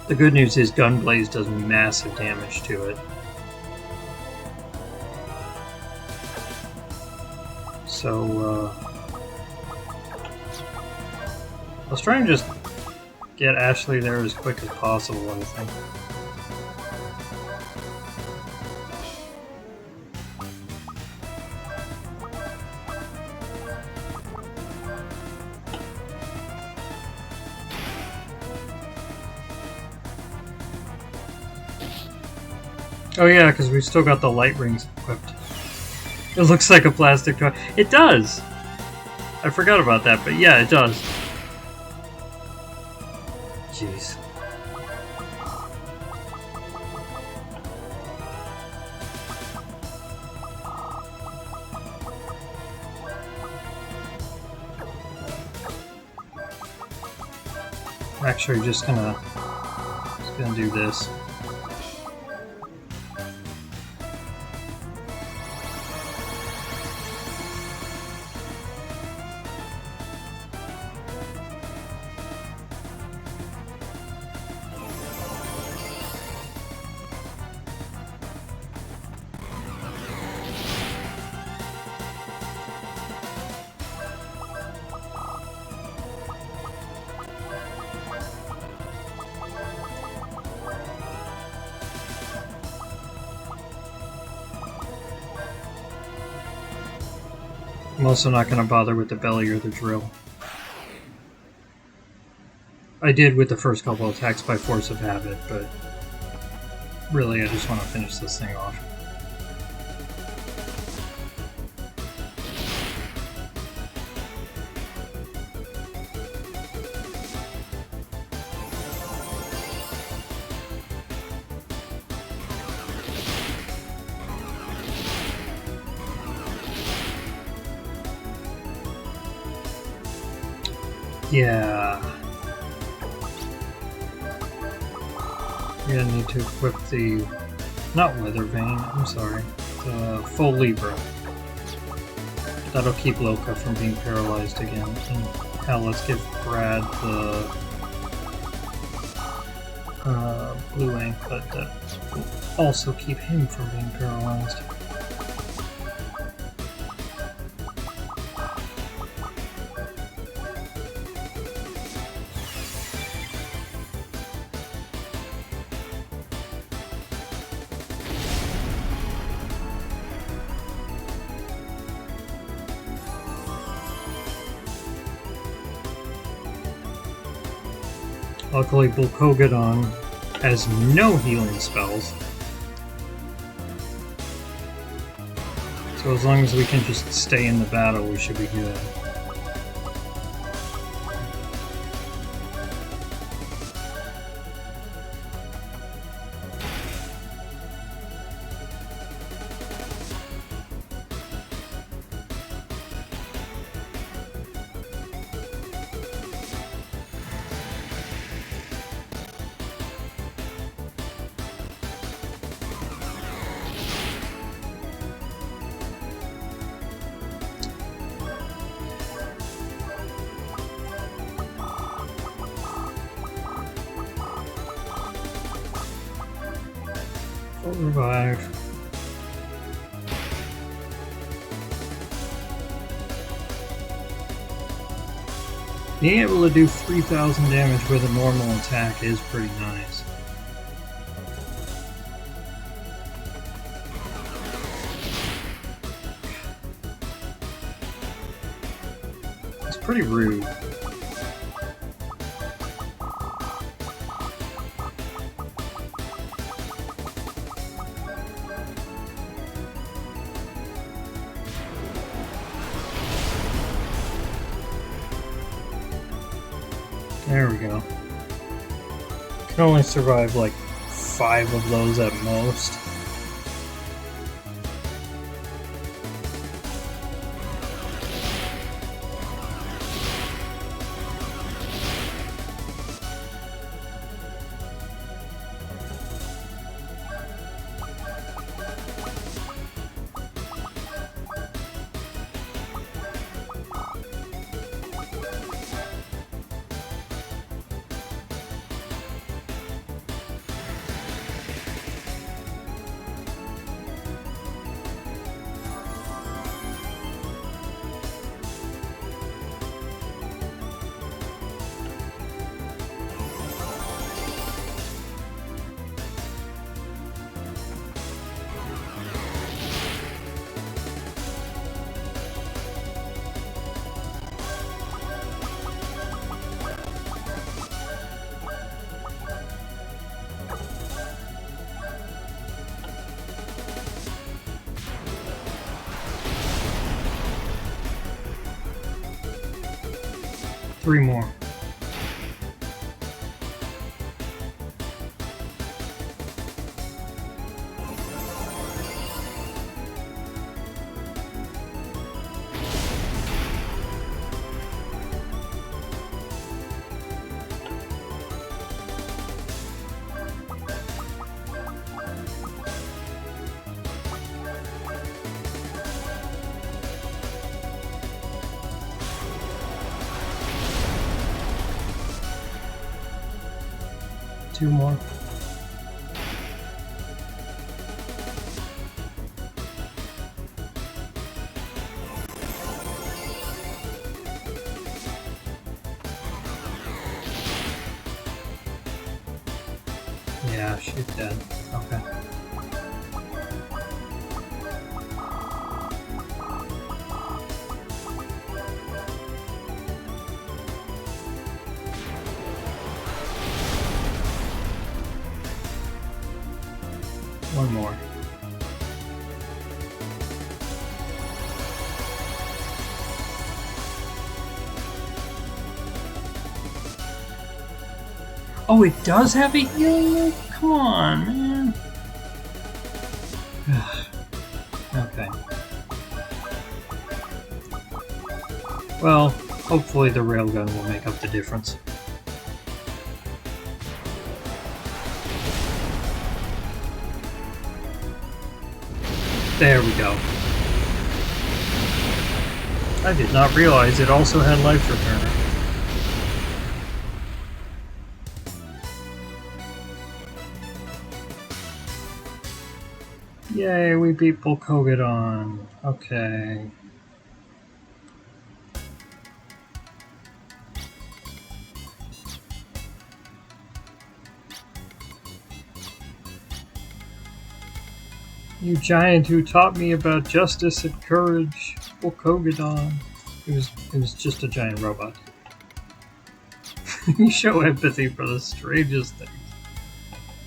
[SPEAKER 1] The good news is Gunblaze does massive damage to it. So, let's try and just get Ashley there as quick as possible, I think. Oh yeah, because we've still got the light rings equipped. It looks like a plastic toy. It does! I forgot about that, but yeah, it does. Jeez. I'm actually just gonna do this. I'm also not going to bother with the belly or the drill. I did with the first couple attacks by force of habit, but really I just want to finish this thing off. Yeah. We're gonna need to equip the... not Weather Vane, I'm sorry. The Full Libra. That'll keep Loka from being paralyzed again. And hell, let's give Brad the... Blue Anklet that will also keep him from being paralyzed. Luckily, Bulkogadon has no healing spells. So as long as we can just stay in the battle, we should be good. Revive. Being able to do 3,000 damage with a normal attack is pretty nice. It's pretty rude. There we go. Can only survive like 5 of those at most. 3 more. Two more. Yeah, she's dead. Okay. One more. Oh, it does have a healing? Come on, man. Okay. Well, hopefully the railgun will make up the difference. There we go. I did not realize it also had life returner. Yay, we beat Volkogadon. Okay. You giant who taught me about justice and courage, Volkogadon. It was just a giant robot. You show empathy for the strangest things.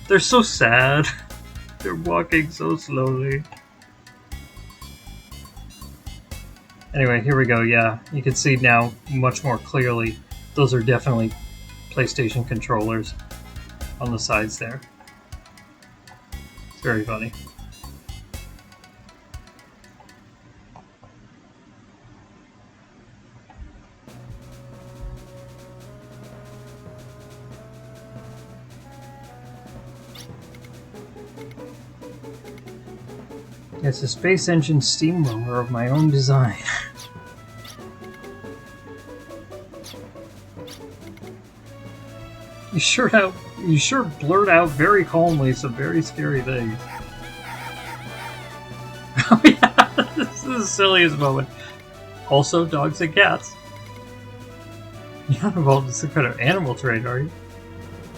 [SPEAKER 1] They're so sad. They're walking so slowly. Anyway, here we go. Yeah, you can see now much more clearly. Those are definitely PlayStation controllers on the sides there. It's very funny. It's a space engine steamroller of my own design. You sure blurt out very calmly some very scary things. Oh yeah, this is the silliest moment. Also, dogs and cats. You're not involved in some kind of animal trade, are you?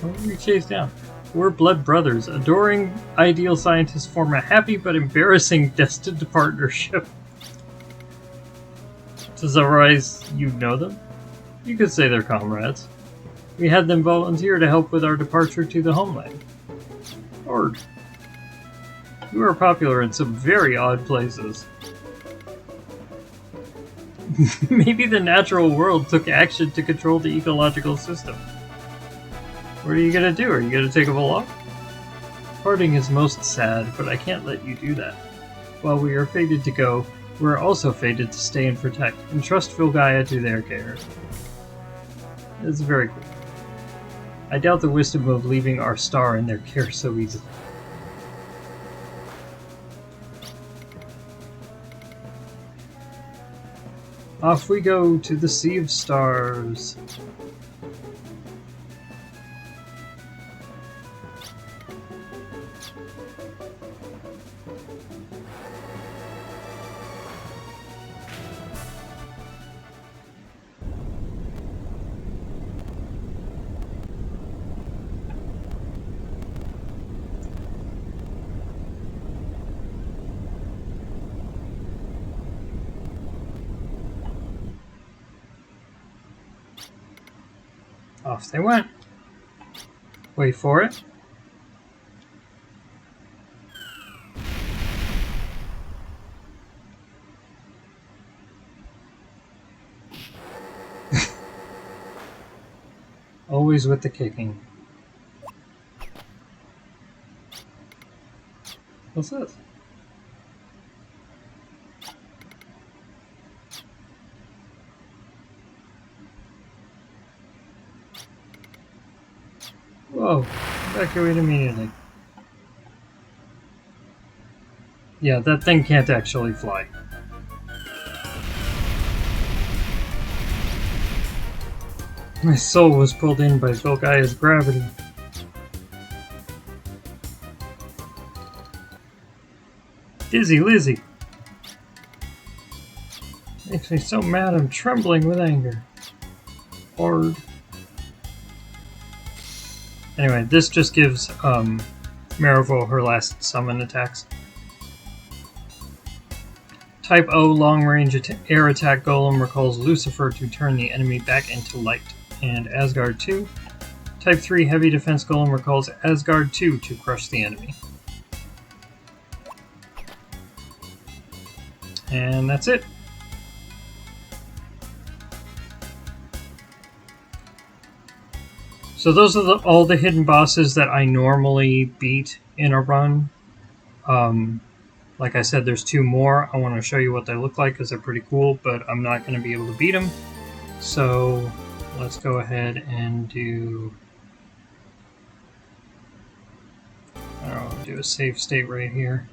[SPEAKER 1] What were you chased down? We're blood brothers. Adoring ideal scientists form a happy but embarrassing destined partnership. To summarize, you know them? You could say they're comrades. We had them volunteer to help with our departure to the homeland. Ard. You are popular in some very odd places. Maybe the natural world took action to control the ecological system. What are you gonna do? Are you gonna take a walk? Parting is most sad, but I can't let you do that. While we are fated to go, we are also fated to stay and protect, and trust Filgaia to their care. It's very cool. I doubt the wisdom of leaving our star in their care so easily. Off we go to the Sea of Stars. Off they went. Wait for it. Always with the kicking. What's this? Whoa, evacuate immediately. Yeah, that thing can't actually fly. My soul was pulled in by Vilgaia's gravity. Dizzy Lizzy. Makes me so mad I'm trembling with anger. Ard. Anyway, this just gives Marival her last summon attacks. Type O long-range air attack golem recalls Lucifer to turn the enemy back into light. And Asgard 2. Type 3 heavy defense golem recalls Asgard 2 to crush the enemy. And that's it. So those are all the hidden bosses that I normally beat in a run. Like I said, there's 2 more. I want to show you what they look like because they're pretty cool, but I'm not going to be able to beat them. So let's go ahead and do a save state right here.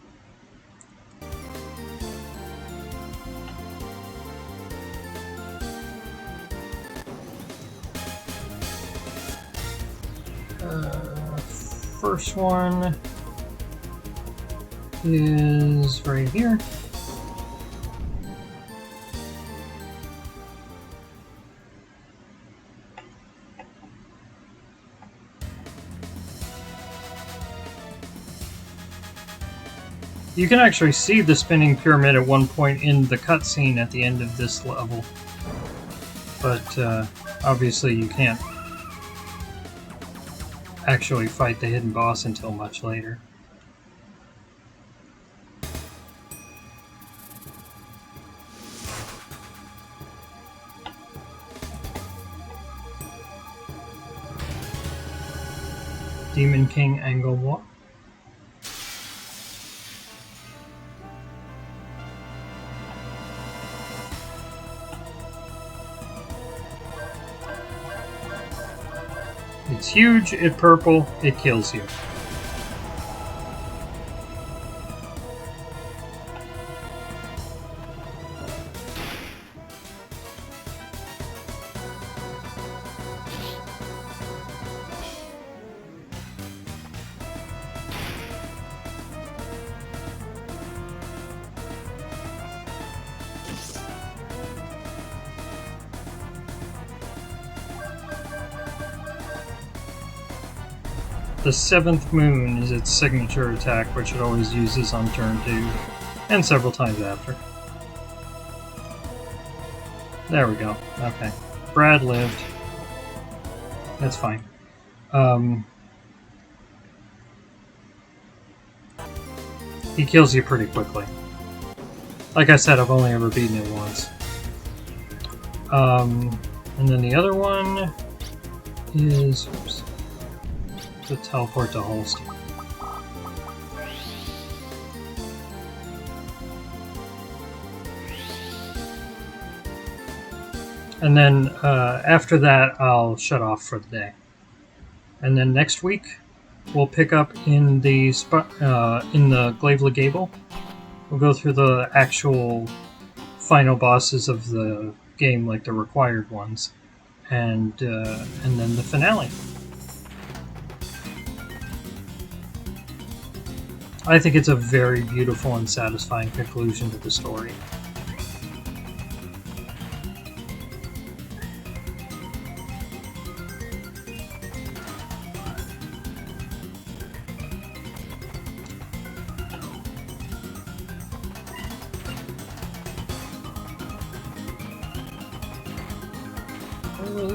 [SPEAKER 1] First one is right here. You can actually see the spinning pyramid at one point in the cutscene at the end of this level, but obviously you can't actually fight the hidden boss until much later. Demon King Angolmois. It's huge, it's purple, it kills you. The 7th Moon is its signature attack, which it always uses on turn 2, and several times after. There we go. Okay. Brad lived. That's fine. He kills you pretty quickly. Like I said, I've only ever beaten it once. And then the other one is... Oops. To teleport to Holstein. And then after that, I'll shut off for the day. And then next week, we'll pick up in the Glavela Gable. We'll go through the actual final bosses of the game, like the required ones, and then the finale. I think it's a very beautiful and satisfying conclusion to the story.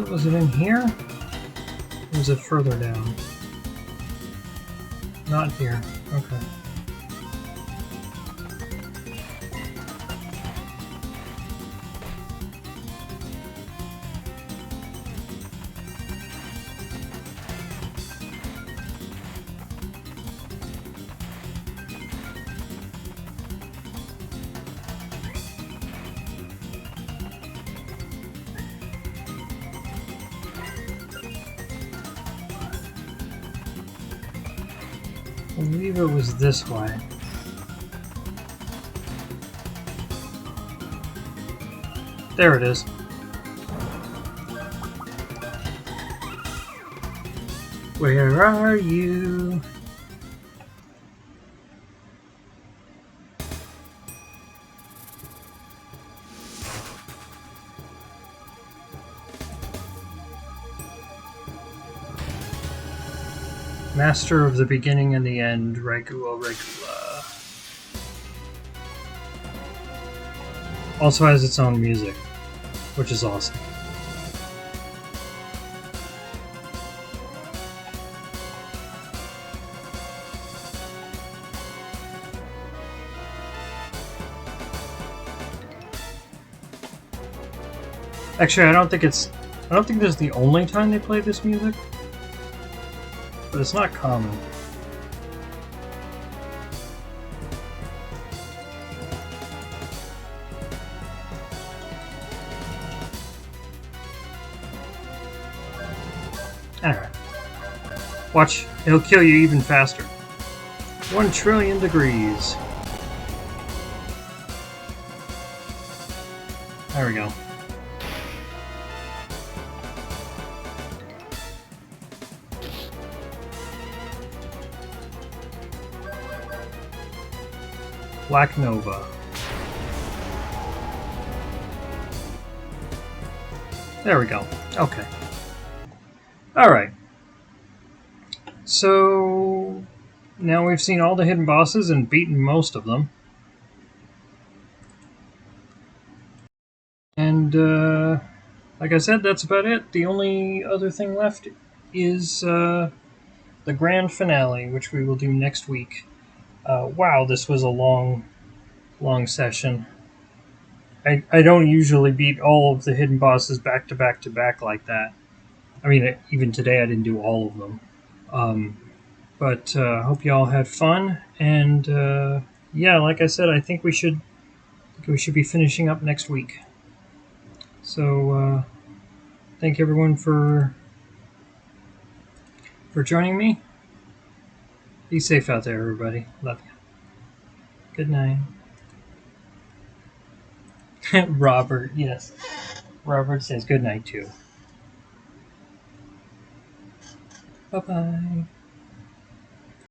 [SPEAKER 1] Was it in here? Or was it further down? Not here. Okay. believe it was this way. There it is. Where are you? Master of the beginning and the end, Ragula, Ragula. Also has its own music, which is awesome. Actually, I don't think this is the only time they play this music. But it's not common. Alright. Watch, it'll kill you even faster. 1 trillion degrees. There we go. Black Nova. There we go. Okay. Alright. So now we've seen all the hidden bosses and beaten most of them. And like I said, that's about it. The only other thing left is the grand finale, which we will do next week. Wow, this was a long session. I don't usually beat all of the hidden bosses back to back to back like that. I mean, even today I didn't do all of them. But hope you all had fun. And yeah, like I said, I think we should be finishing up next week. So thank everyone for joining me. Be safe out there, everybody. Love you. Good night. Robert, yes. Robert says good night too. Bye-bye.